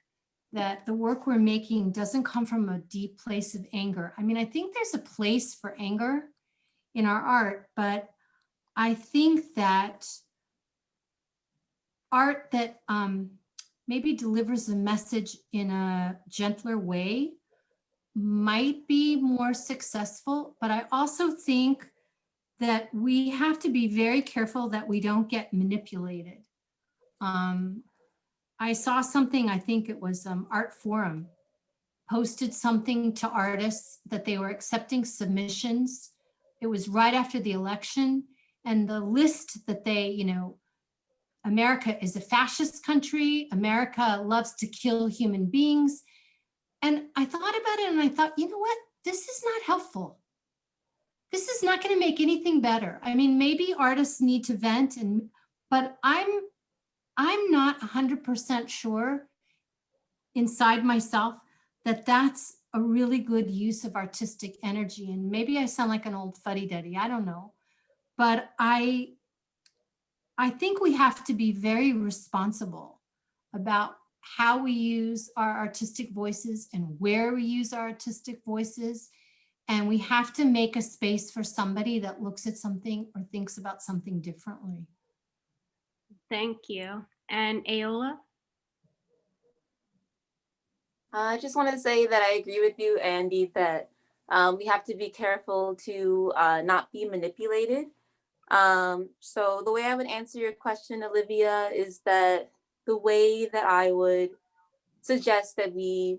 that the work we're making doesn't come from a deep place of anger. I mean, I think there's a place for anger in our art, but I think that art that maybe delivers a message in a gentler way might be more successful, but I also think that we have to be very careful that we don't get manipulated. I saw something, I think it was Art Forum, posted something to artists that they were accepting submissions. It was right after the election, and the list that they, America is a fascist country, America loves to kill human beings. And I thought about it and I thought, you know what? This is not helpful. This is not going to make anything better. I mean, maybe artists need to vent, but I'm not 100% sure inside myself that that's a really good use of artistic energy. And maybe I sound like an old fuddy-duddy, I don't know. But I think we have to be very responsible about how we use our artistic voices and where we use our artistic voices. And we have to make a space for somebody that looks at something or thinks about something differently. Thank you. And Ayola? I just want to say that I agree with you, Andy, that we have to be careful to not be manipulated. So the way I would answer your question, Olivia, is that the way that I would suggest that we,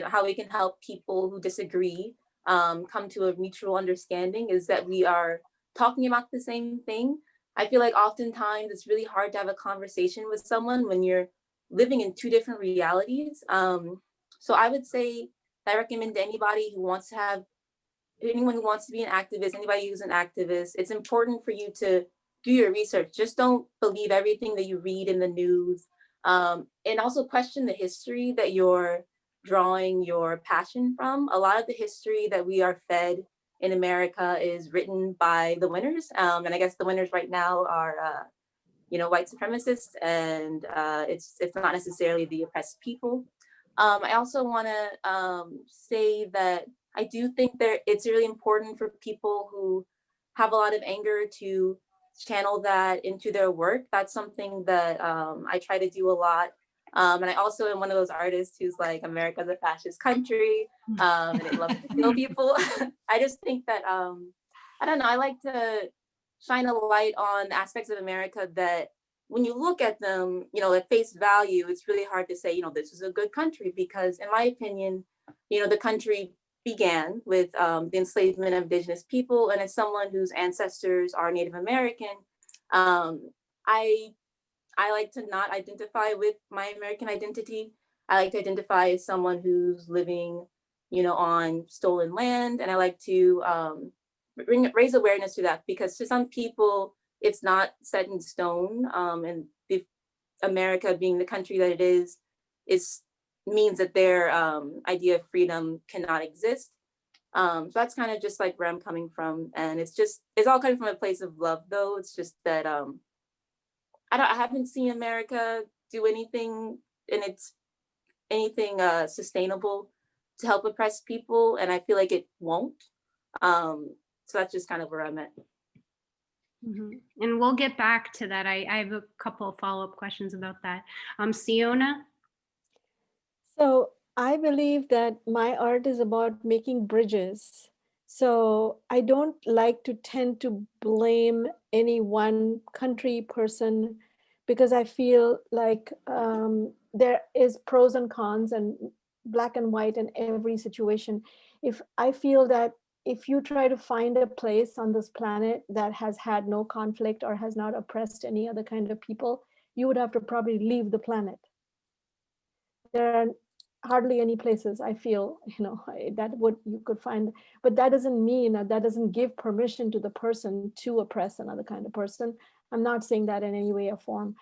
how we can help people who disagree come to a mutual understanding is that we are talking about the same thing. I feel like oftentimes it's really hard to have a conversation with someone when you're living in two different realities. So I would say I recommend to anybody who wants to have, anyone who wants to be an activist, anybody who's an activist, it's important for you to do your research. Just don't believe everything that you read in the news. And also question the history that you're drawing your passion from. A lot of the history that we are fed in America is written by the winners. And I guess the winners right now are, white supremacists, and it's not necessarily the oppressed people. I also want to say that I do think that it's really important for people who have a lot of anger to channel that into their work. That's something that I try to do a lot. And I also am one of those artists who's like, America's a fascist country, and it loves to kill people. I just think that, I don't know, I like to shine a light on aspects of America that when you look at them, at face value, it's really hard to say, this is a good country, because in my opinion, the country began with the enslavement of indigenous people. And as someone whose ancestors are Native American, I like to not identify with my American identity. I like to identify as someone who's living, on stolen land. And I like to raise awareness to that, because to some people, it's not set in stone. And if America being the country that it is means that their idea of freedom cannot exist. So that's kind of just like where I'm coming from. And it's all coming from a place of love, though. It's just that I haven't seen America do anything, and it's anything sustainable to help oppressed people. And I feel like it won't. So that's just kind of where I'm at. Mm-hmm. And we'll get back to that. I have a couple of follow-up questions about that. Siona? So I believe that my art is about making bridges. So I don't like to tend to blame any one country, person, because I feel like there is pros and cons and black and white in every situation. If I feel that if you try to find a place on this planet that has had no conflict or has not oppressed any other kind of people, you would have to probably leave the planet. There are hardly any places I feel, that you could find, but that doesn't mean that doesn't give permission to the person to oppress another kind of person. I'm not saying that in any way or form.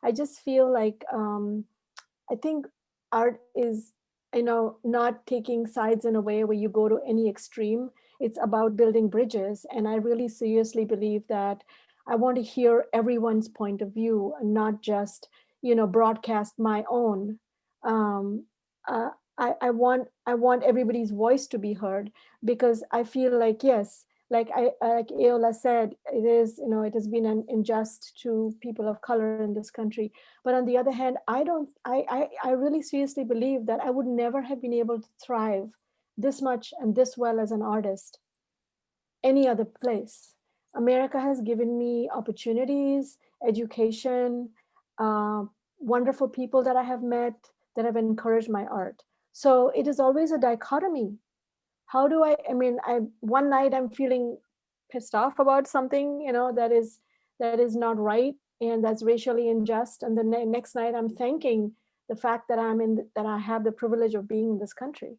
I just feel like, I think art is, not taking sides in a way where you go to any extreme. It's about building bridges. And I really seriously believe that I want to hear everyone's point of view and not just, broadcast my own. I want everybody's voice to be heard, because I feel like, yes, like Ayola said, it has been unjust to people of color in this country. But on the other hand, I really seriously believe that I would never have been able to thrive this much and this well as an artist any other place. America has given me opportunities, education, wonderful people that I have met that have encouraged my art. So it is always a dichotomy. How do I mean, one night I'm feeling pissed off about something, that is not right and that's racially unjust. And the next night I'm thanking the fact that that I have the privilege of being in this country.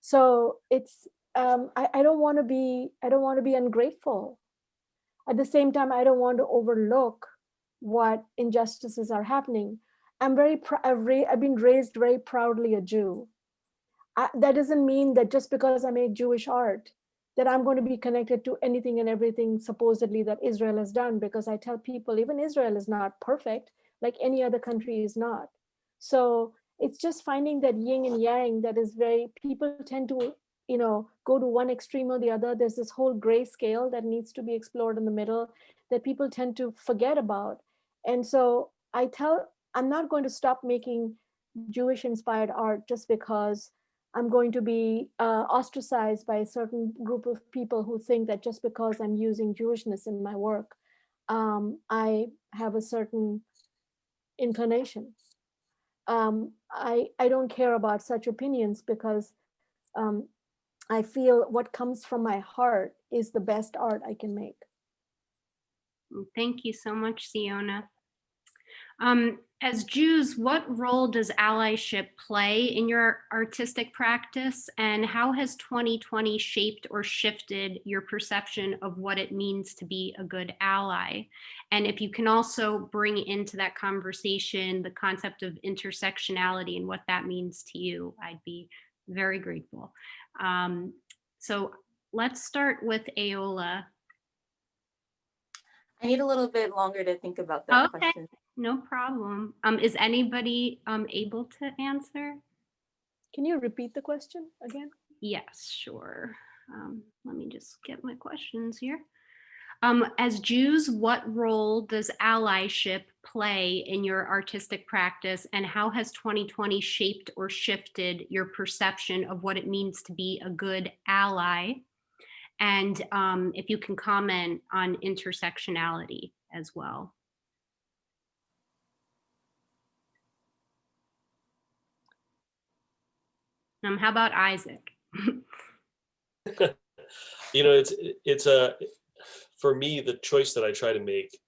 So it's, I don't want to be ungrateful. At the same time, I don't want to overlook what injustices are happening. I've been raised very proudly a Jew. That doesn't mean that just because I make Jewish art, that I'm going to be connected to anything and everything supposedly that Israel has done, because I tell people even Israel is not perfect, like any other country is not. So it's just finding that yin and yang that is people tend to, go to one extreme or the other. There's this whole gray scale that needs to be explored in the middle that people tend to forget about. And so I'm not going to stop making Jewish inspired art just because I'm going to be ostracized by a certain group of people who think that just because I'm using Jewishness in my work, I have a certain inclination. I don't care about such opinions because I feel what comes from my heart is the best art I can make. Thank you so much, Siona. As Jews, what role does allyship play in your artistic practice, and how has 2020 shaped or shifted your perception of what it means to be a good ally? And if you can also bring into that conversation the concept of intersectionality and what that means to you, I'd be very grateful. So let's start with Ayola. I need a little bit longer to think about that question. No problem. Is anybody able to answer? Can you repeat the question again? Yes, sure. Let me just get my questions here. As Jews, what role does allyship play in your artistic practice, and how has 2020 shaped or shifted your perception of what it means to be a good ally? And if you can comment on intersectionality as well. How about Isaac? It's for me, the choice that I try to make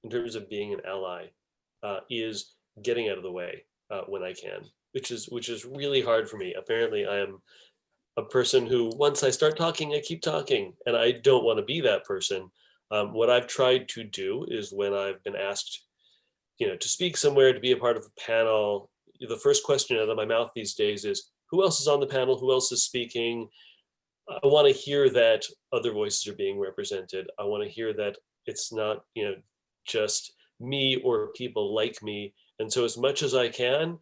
in terms of being an ally is getting out of the way when I can, which is really hard for me. Apparently, I am a person who, once I start talking, I keep talking, and I don't want to be that person. What I've tried to do is, when I've been asked, to speak somewhere, to be a part of a panel, the first question out of my mouth these days is, who else is on the panel? Who else is speaking? I want to hear that other voices are being represented. I want to hear that it's not, just me or people like me. And so, as much as I can,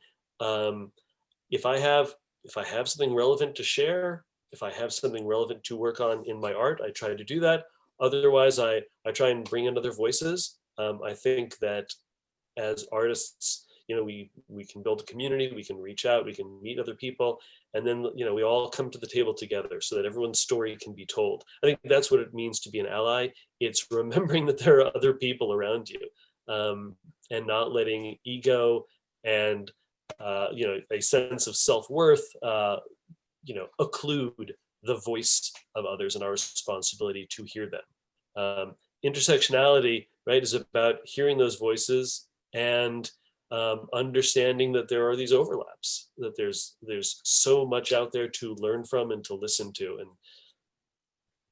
if I have something relevant to share, if I have something relevant to work on in my art, I try to do that. Otherwise, I try and bring in other voices. I think that as artists, we can build a community, we can reach out, we can meet other people, and then, we all come to the table together so that everyone's story can be told. I think that's what it means to be an ally. It's remembering that there are other people around you, and not letting ego and a sense of self-worth, occlude the voice of others and our responsibility to hear them. Intersectionality, right, is about hearing those voices and understanding that there are these overlaps, that there's so much out there to learn from and to listen to. And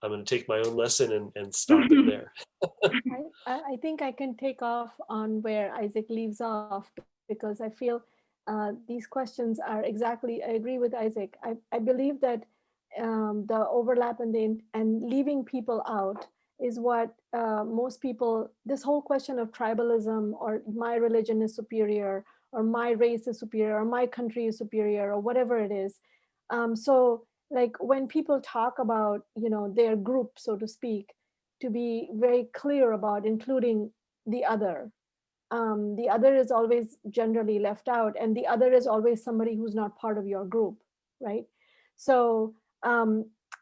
I'm going to take my own lesson and stop it there. I think I can take off on where Isaac leaves off, because I feel these questions are exactly, I agree with Isaac. I believe that the overlap and leaving people out is what most people, this whole question of tribalism, or my religion is superior, or my race is superior, or my country is superior, or whatever it is. So like when people talk about, their group, so to speak, to be very clear about including the other. The other is always generally left out, and the other is always somebody who's not part of your group, right? So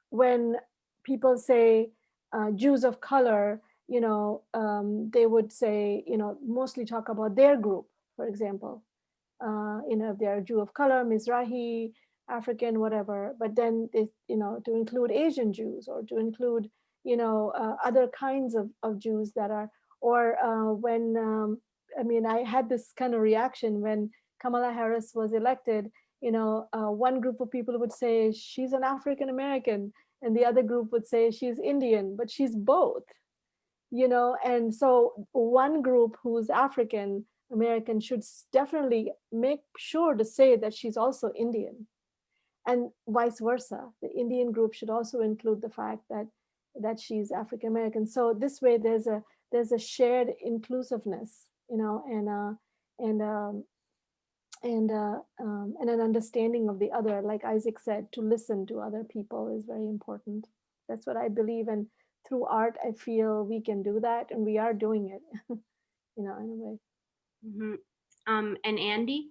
when people say Jews of color, they would say, mostly talk about their group, for example. If they're Jew of color, Mizrahi, African, whatever, but then they, to include Asian Jews or to include, other kinds of Jews that are, or when, I had this kind of reaction when Kamala Harris was elected. One group of people would say she's an African American, and the other group would say she's Indian, but she's both. And so one group who's African American should definitely make sure to say that she's also Indian, and vice versa. The Indian group should also include the fact that she's African American. So this way, there's a shared inclusiveness, and an understanding of the other. Like Isaac said, to listen to other people is very important. That's what I believe, and through art, I feel we can do that, and we are doing it, in a way. Mm-hmm. And Andy?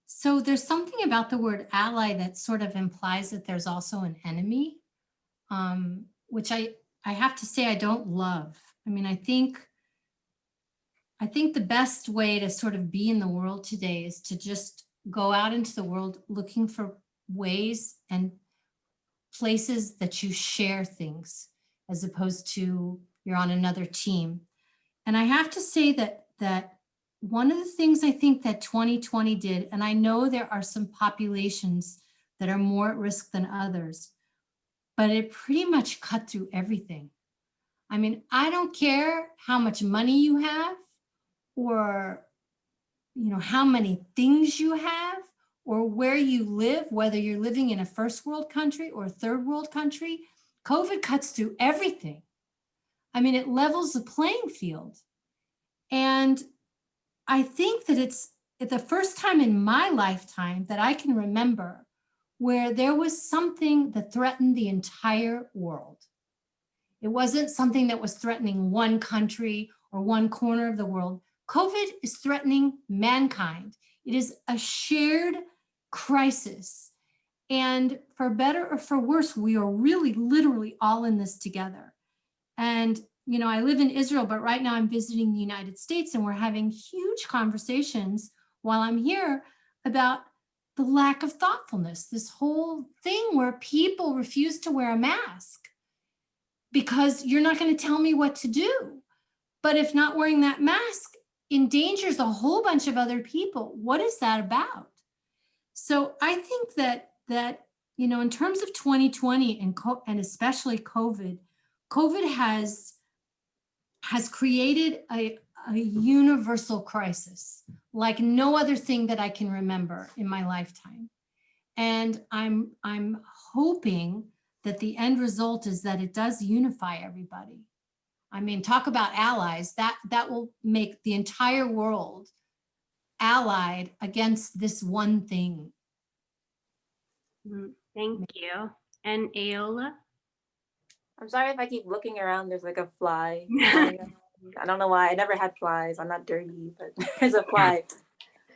So there's something about the word ally that sort of implies that there's also an enemy, which I have to say I don't love. I think the best way to sort of be in the world today is to just go out into the world looking for ways and places that you share things, as opposed to you're on another team. And I have to say that one of the things I think that 2020 did, and I know there are some populations that are more at risk than others, but it pretty much cut through everything. I don't care how much money you have, or how many things you have, or where you live, whether you're living in a first world country or a third world country. COVID cuts through everything. It levels the playing field. And I think that it's the first time in my lifetime that I can remember where there was something that threatened the entire world. It wasn't something that was threatening one country or one corner of the world. COVID is threatening mankind. It is a shared crisis. And for better or for worse, we are really literally all in this together. And, I live in Israel, but right now I'm visiting the United States, and we're having huge conversations while I'm here about the lack of thoughtfulness, this whole thing where people refuse to wear a mask because you're not going to tell me what to do. But if not wearing that mask endangers a whole bunch of other people, what is that about? So I think that in terms of 2020 and especially COVID has created a universal crisis like no other thing that I can remember in my lifetime. And I'm hoping that the end result is that it does unify everybody. Talk about allies, that will make the entire world allied against this one thing. Thank you. And Ayola? I'm sorry if I keep looking around. There's like a fly. I don't know why. I never had flies. I'm not dirty, but there's a fly.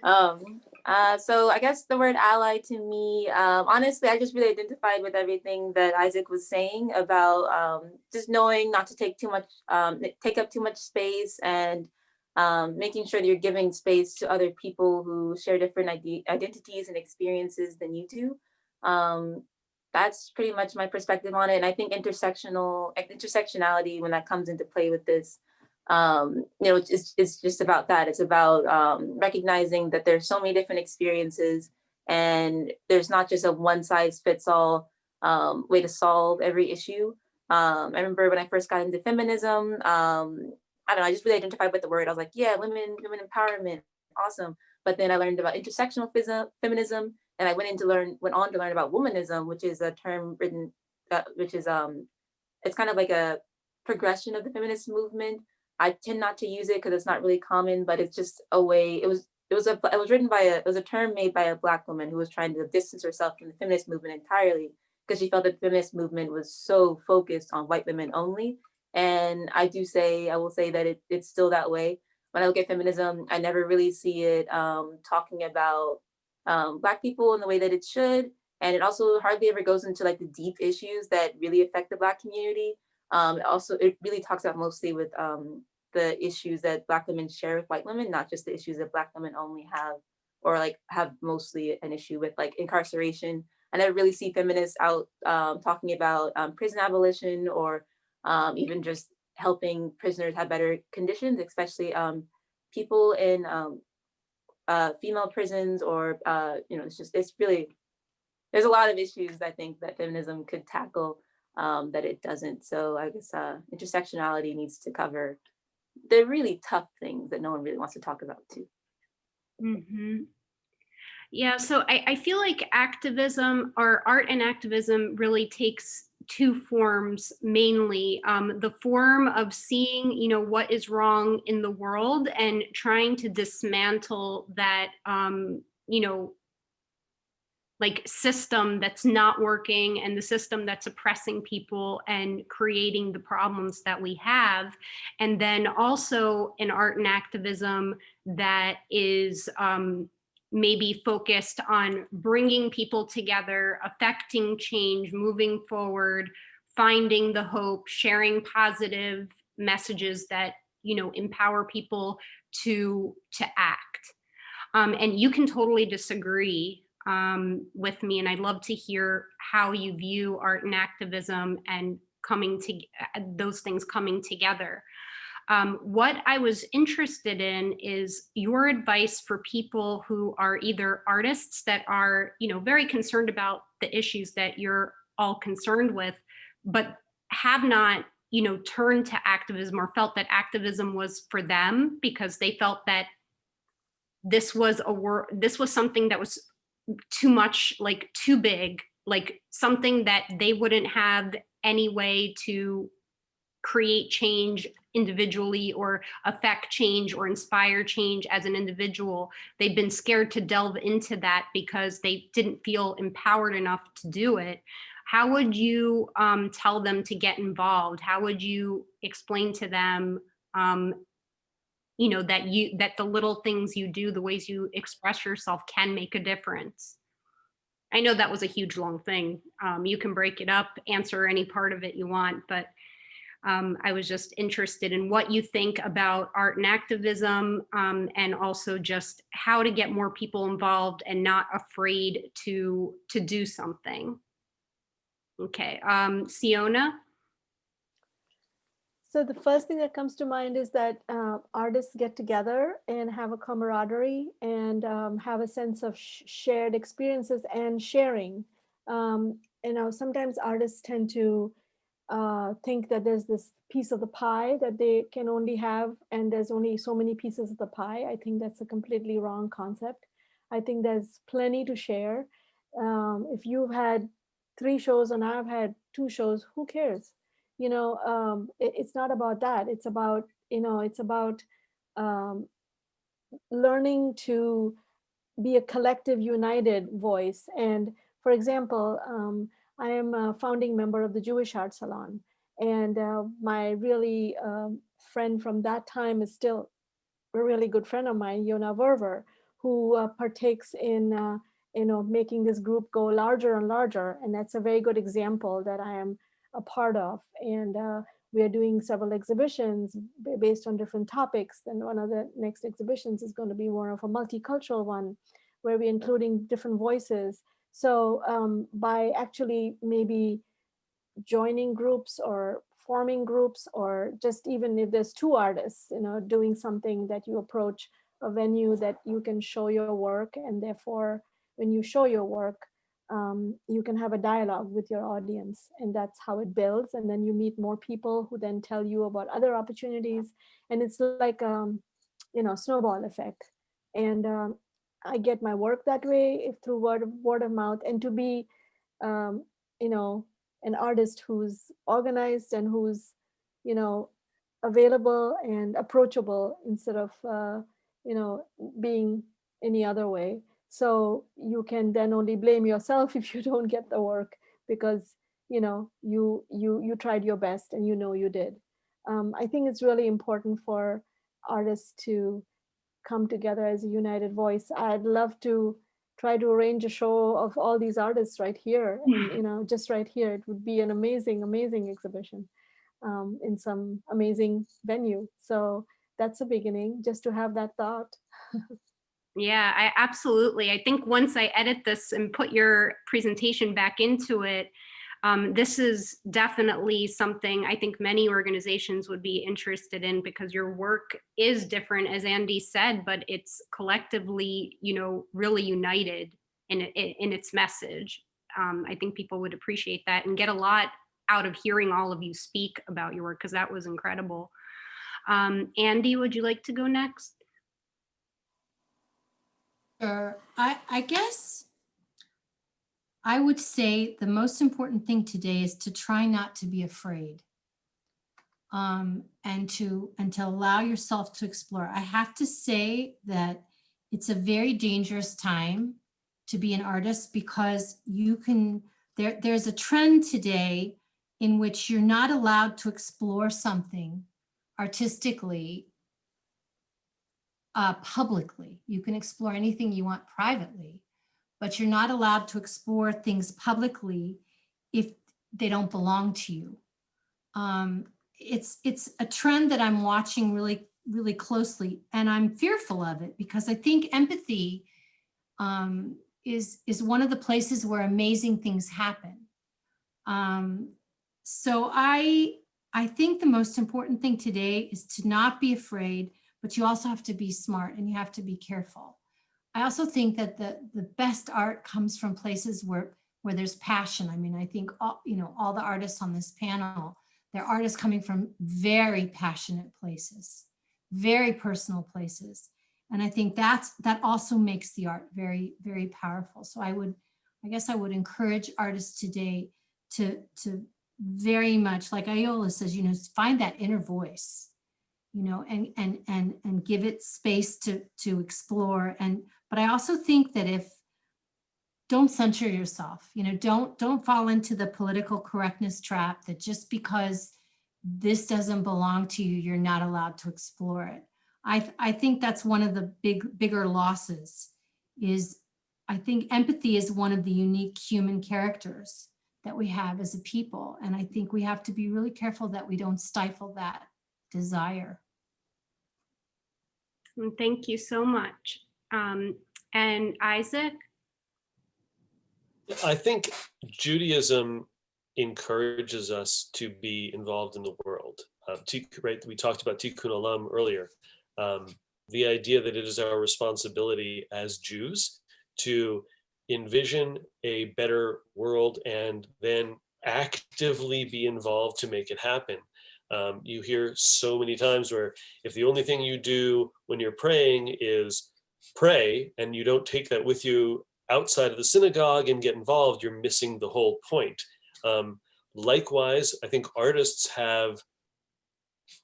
So I guess the word ally to me, honestly, I just really identified with everything that Isaac was saying about just knowing not to take up too much space, and making sure that you're giving space to other people who share different identities and experiences than you do. That's pretty much my perspective on it. And I think intersectionality, when that comes into play with this, it's just about that. It's about recognizing that there's so many different experiences, and there's not just a one size fits all way to solve every issue. I remember when I first got into feminism, I don't know, I just really identified with the word. I was like, yeah, women empowerment, awesome. But then I learned about intersectional feminism, and I went on to learn about womanism, which is a term written, it's kind of like a progression of the feminist movement. I tend not to use it because it's not really common, but it's just a way. It was a term made by a Black woman who was trying to distance herself from the feminist movement entirely, because she felt that the feminist movement was so focused on white women only. And I will say that it's still that way. When I look at feminism, I never really see it talking about Black people in the way that it should. And it also hardly ever goes into like the deep issues that really affect the Black community. It really talks about mostly with the issues that Black women share with white women, not just the issues that Black women only have, or like have mostly an issue with, like incarceration. I never really see feminists out talking about prison abolition, or even just helping prisoners have better conditions, especially people in female prisons, or it's really, there's a lot of issues I think that feminism could tackle that it doesn't. So I guess intersectionality needs to cover the really tough things that no one really wants to talk about too. Mm-hmm. Yeah, so I feel like activism, or art and activism, really takes two forms mainly. The form of seeing, what is wrong in the world and trying to dismantle that, like system that's not working, and the system that's oppressing people and creating the problems that we have. And then also an art and activism that is maybe focused on bringing people together, affecting change, moving forward, finding the hope, sharing positive messages that empower people to act. And you can totally disagree with me, and I'd love to hear how you view art and activism and those things coming together. What I was interested in is your advice for people who are either artists that are, very concerned about the issues that you're all concerned with, but have not, turned to activism, or felt that activism was for them because they felt that this was something that was too much, like too big, like something that they wouldn't have any way to create change individually, or affect change, or inspire change as an individual. They've been scared to delve into that because they didn't feel empowered enough to do it. How would you tell them to get involved? How would you explain to them that the little things you do, the ways you express yourself, can make a difference? I know that was a huge long thing. You can break it up, answer any part of it you want, but I was just interested in what you think about art and activism, and also just how to get more people involved and not afraid to do something. Okay, Siona? So the first thing that comes to mind is that artists get together and have a camaraderie, and have a sense of shared experiences and sharing. Sometimes artists tend to think that there's this piece of the pie that they can only have, and there's only so many pieces of the pie. I think that's a completely wrong concept. I think there's plenty to share. If you've had 3 shows and I've had 2 shows, who cares? It's not about that. It's about, learning to be a collective, united voice. And for example, I am a founding member of the Jewish Art Salon, and my really friend from that time is still a really good friend of mine, Yona Verver, who partakes in making this group go larger and larger. And that's a very good example that I am a part of. And we are doing several exhibitions based on different topics. And one of the next exhibitions is going to be more of a multicultural one, where we're including different voices. So by actually maybe joining groups or forming groups, or just even if there's 2 artists, doing something, that you approach a venue that you can show your work, and therefore when you show your work, you can have a dialogue with your audience, and that's how it builds. And then you meet more people who then tell you about other opportunities, and it's like snowball effect. And I get my work that way, through word of mouth. And to be an artist who's organized and who's available and approachable, instead of being any other way. So you can then only blame yourself if you don't get the work, because you tried your best, and you did. I think it's really important for artists to come together as a united voice. I'd love to try to arrange a show of all these artists right here, and just right here, it would be an amazing, amazing exhibition in some amazing venue. So that's a beginning, just to have that thought. Yeah, I absolutely. I think once I edit this and put your presentation back into it, this is definitely something I think many organizations would be interested in, because your work is different, as Andy said, but it's collectively, really united in its message. I think people would appreciate that and get a lot out of hearing all of you speak about your work, because that was incredible. Andy, would you like to go next? Sure. I guess I would say the most important thing today is to try not to be afraid, and to allow yourself to explore. I have to say that it's a very dangerous time to be an artist, because there's a trend today in which you're not allowed to explore something artistically publicly. You can explore anything you want privately, but you're not allowed to explore things publicly if they don't belong to you. It's a trend that I'm watching really, really closely, and I'm fearful of it, because I think empathy is one of the places where amazing things happen. So I think the most important thing today is to not be afraid, but you also have to be smart and you have to be careful. I also think that the best art comes from places where there's passion. I mean, I think all the artists on this panel, they're artists coming from very passionate places, very personal places. And I think that also makes the art very, very powerful. So I guess I would encourage artists today to very much, like Ayola says, find that inner voice, and give it space to explore. But I also think that don't censor yourself, don't fall into the political correctness trap that just because this doesn't belong to you, you're not allowed to explore it. I think that's one of the bigger losses. Is I think empathy is one of the unique human characters that we have as a people. And I think we have to be really careful that we don't stifle that desire. Thank you so much. And Isaac? I think Judaism encourages us to be involved in the world. Right? We talked about Tikkun Olam earlier. The idea that it is our responsibility as Jews to envision a better world and then actively be involved to make it happen. You hear so many times where if the only thing you do when you're praying is pray, and you don't take that with you outside of the synagogue and get involved, you're missing the whole point. Likewise, I think artists have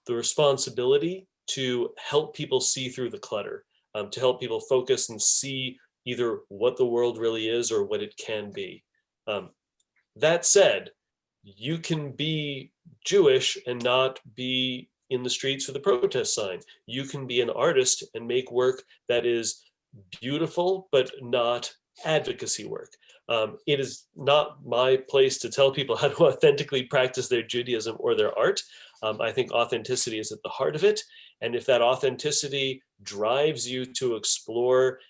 the responsibility to help people see through the clutter, to help people focus and see either what the world really is or what it can be. That said, you can be Jewish and not be in the streets with a protest sign. You can be an artist and make work that is beautiful, but not advocacy work. It is not my place to tell people how to authentically practice their Judaism or their art. I think authenticity is at the heart of it. And if that authenticity drives you to explore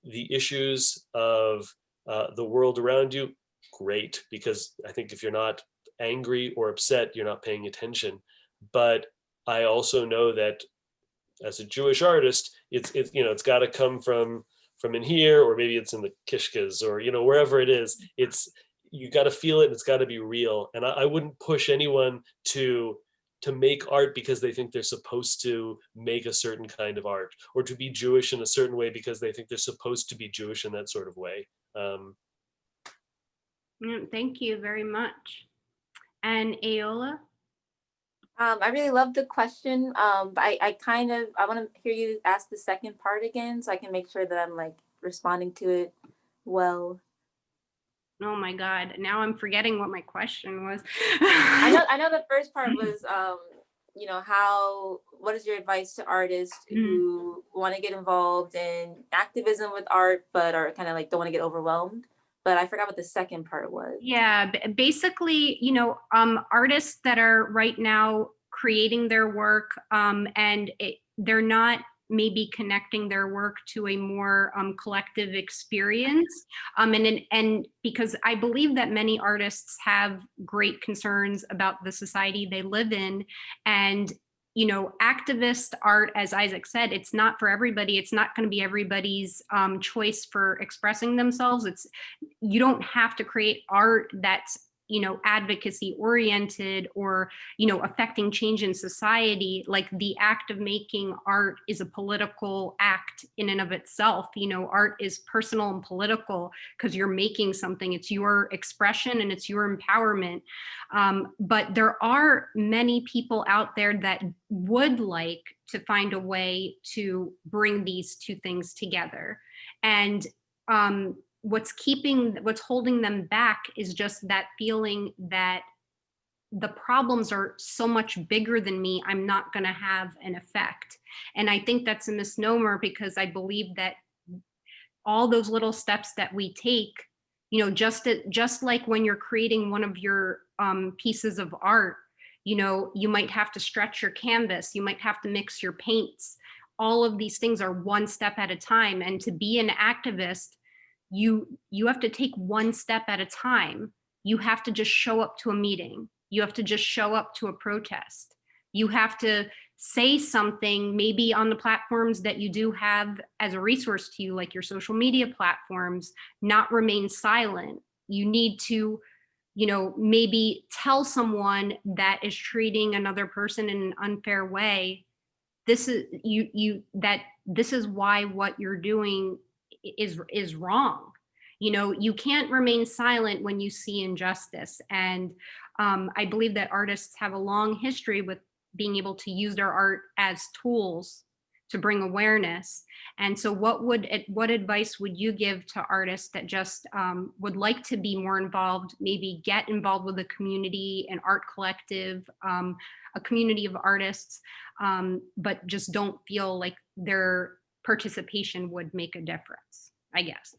the issues of the world around you, great, because I think if you're not angry or upset, you're not paying attention. But I also know that as a Jewish artist, it's got to come from in here, or maybe it's in the kishkas, or wherever it is. You got to feel it, and it's got to be real. And I wouldn't push anyone to make art because they think they're supposed to make a certain kind of art, or to be Jewish in a certain way because they think they're supposed to be Jewish in that sort of way. Thank you very much. And Ayola? I really love the question, but I want to hear you ask the second part again, so I can make sure that I'm responding to it well. Oh my God! Now I'm forgetting what my question was. I know the first part was, what is your advice to artists who want to get involved in activism with art, but are kind of like don't want to get overwhelmed. But I forgot what the second part was. Yeah, basically, artists that are right now creating their work, and they're not maybe connecting their work to a more collective experience, and because I believe that many artists have great concerns about the society they live in, and activist art, as Isaac said, it's not for everybody. It's not going to be everybody's choice for expressing themselves. You don't have to create art that's advocacy oriented or affecting change in society. Like, the act of making art is a political act in and of itself. Art is personal and political because you're making something. It's your expression and it's your empowerment. But there are many people out there that would like to find a way to bring these two things together. And what's holding them back is just that feeling that the problems are so much bigger than me, I'm not going to have an effect. And I think that's a misnomer, because I believe that all those little steps that we take, just like when you're creating one of your pieces of art, you might have to stretch your canvas, you might have to mix your paints. All of these things are one step at a time. And to be an activist, you have to take one step at a time. You have to just show up to a meeting. You have to just show up to a protest. You have to say something, maybe on the platforms that you do have as a resource to you, like your social media platforms, not remain silent. You need to, maybe tell someone that is treating another person in an unfair way, this is why what you're doing is wrong. You can't remain silent when you see injustice. And I believe that artists have a long history with being able to use their art as tools to bring awareness. And so what advice would you give to artists that just would like to be more involved, maybe get involved with a community, an art collective, a community of artists, but just don't feel like their participation would make a difference, I guess?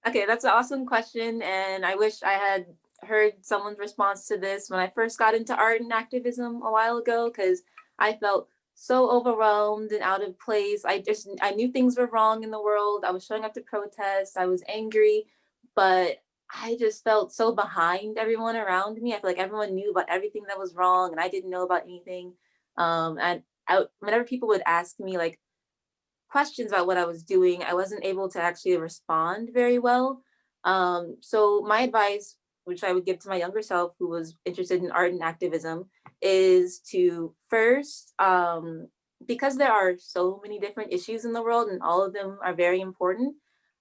Okay, that's an awesome question. And I wish I had heard someone's response to this when I first got into art and activism a while ago, because I felt so overwhelmed and out of place. I knew things were wrong in the world. I was showing up to protest. I was angry, but I just felt so behind everyone around me. I feel like everyone knew about everything that was wrong and I didn't know about anything. Whenever people would ask me like questions about what I was doing, I wasn't able to actually respond very well. So my advice, which I would give to my younger self who was interested in art and activism, is to first, because there are so many different issues in the world and all of them are very important,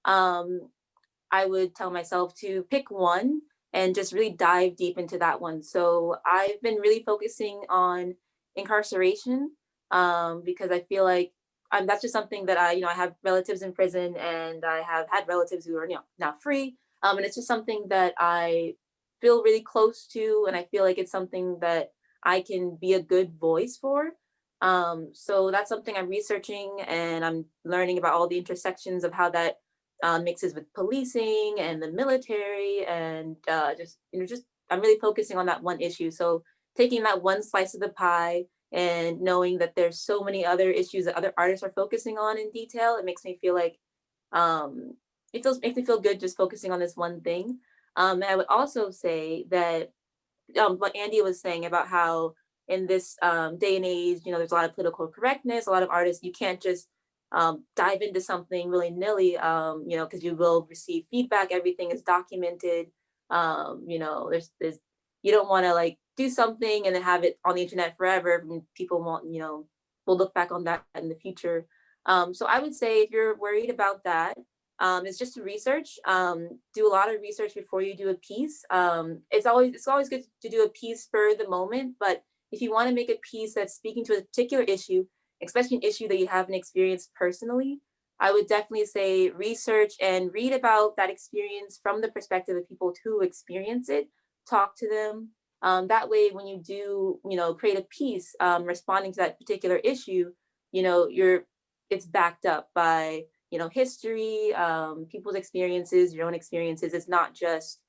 I would tell myself to pick one and just really dive deep into that one. So I've been really focusing on incarceration, because I feel like that's just something that I have relatives in prison and I have had relatives who are now free. And it's just something that I feel really close to, and I feel like it's something that I can be a good voice for. So that's something I'm researching, and I'm learning about all the intersections of how that mixes with policing and the military, and I'm really focusing on that one issue. So taking that one slice of the pie and knowing that there's so many other issues that other artists are focusing on in detail, it makes me feel like makes me feel good just focusing on this one thing. And I would also say that what Andy was saying about how in this day and age, there's a lot of political correctness, a lot of artists, you can't just dive into something willy-nilly, because you will receive feedback, everything is documented. There's you don't want to like do something and then have it on the internet forever, and people will look back on that in the future. So I would say if you're worried about that, it's just to research. Do a lot of research before you do a piece. It's always good to do a piece for the moment, but if you want to make a piece that's speaking to a particular issue, especially an issue that you haven't experienced personally, I would definitely say research and read about that experience from the perspective of people who experience it. Talk to them. That way, when you do, create a piece responding to that particular issue, it's backed up by, history, people's experiences, your own experiences. It's not just,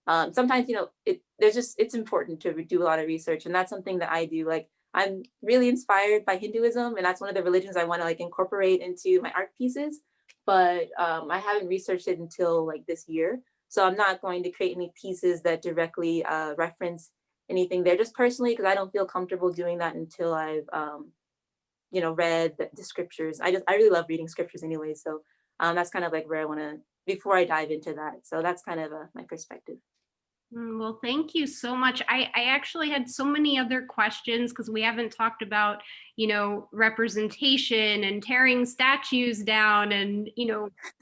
sometimes, it's important to do a lot of research. And that's something that I do. Like, I'm really inspired by Hinduism, and that's one of the religions I want to like incorporate into my art pieces. But I haven't researched it until like this year. So I'm not going to create any pieces that directly reference anything there, just personally, because I don't feel comfortable doing that until I've, read the scriptures. I really love reading scriptures anyway. So that's kind of like where I want to, before I dive into that. So that's kind of my perspective. Well, thank you so much. I actually had so many other questions because we haven't talked about, representation and tearing statues down. And,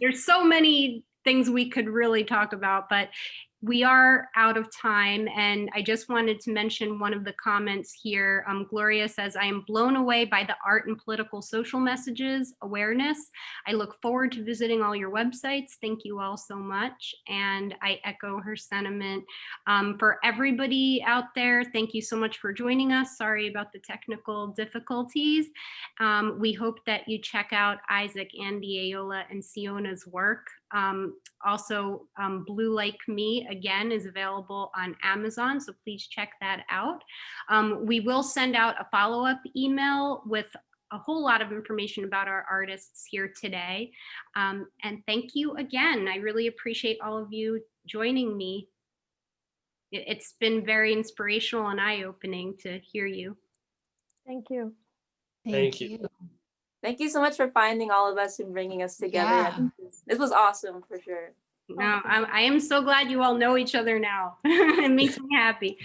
there's so many things we could really talk about, but we are out of time. And I just wanted to mention one of the comments here. Gloria says, I am blown away by the art and political social messages, awareness. I look forward to visiting all your websites. Thank you all so much. And I echo her sentiment. For everybody out there, thank you so much for joining us. Sorry about the technical difficulties. We hope that you check out Isaac, Andy, Ayola, and Siona's work. Also, Blue Like Me, again, is available on Amazon, so please check that out. We will send out a follow-up email with a whole lot of information about our artists here today. And thank you again. I really appreciate all of you joining me. It's been very inspirational and eye-opening to hear you. Thank you. Thank you. Thank you so much for finding all of us and bringing us together. Yeah. I think this was awesome for sure. No, I am so glad you all know each other now. It makes me happy.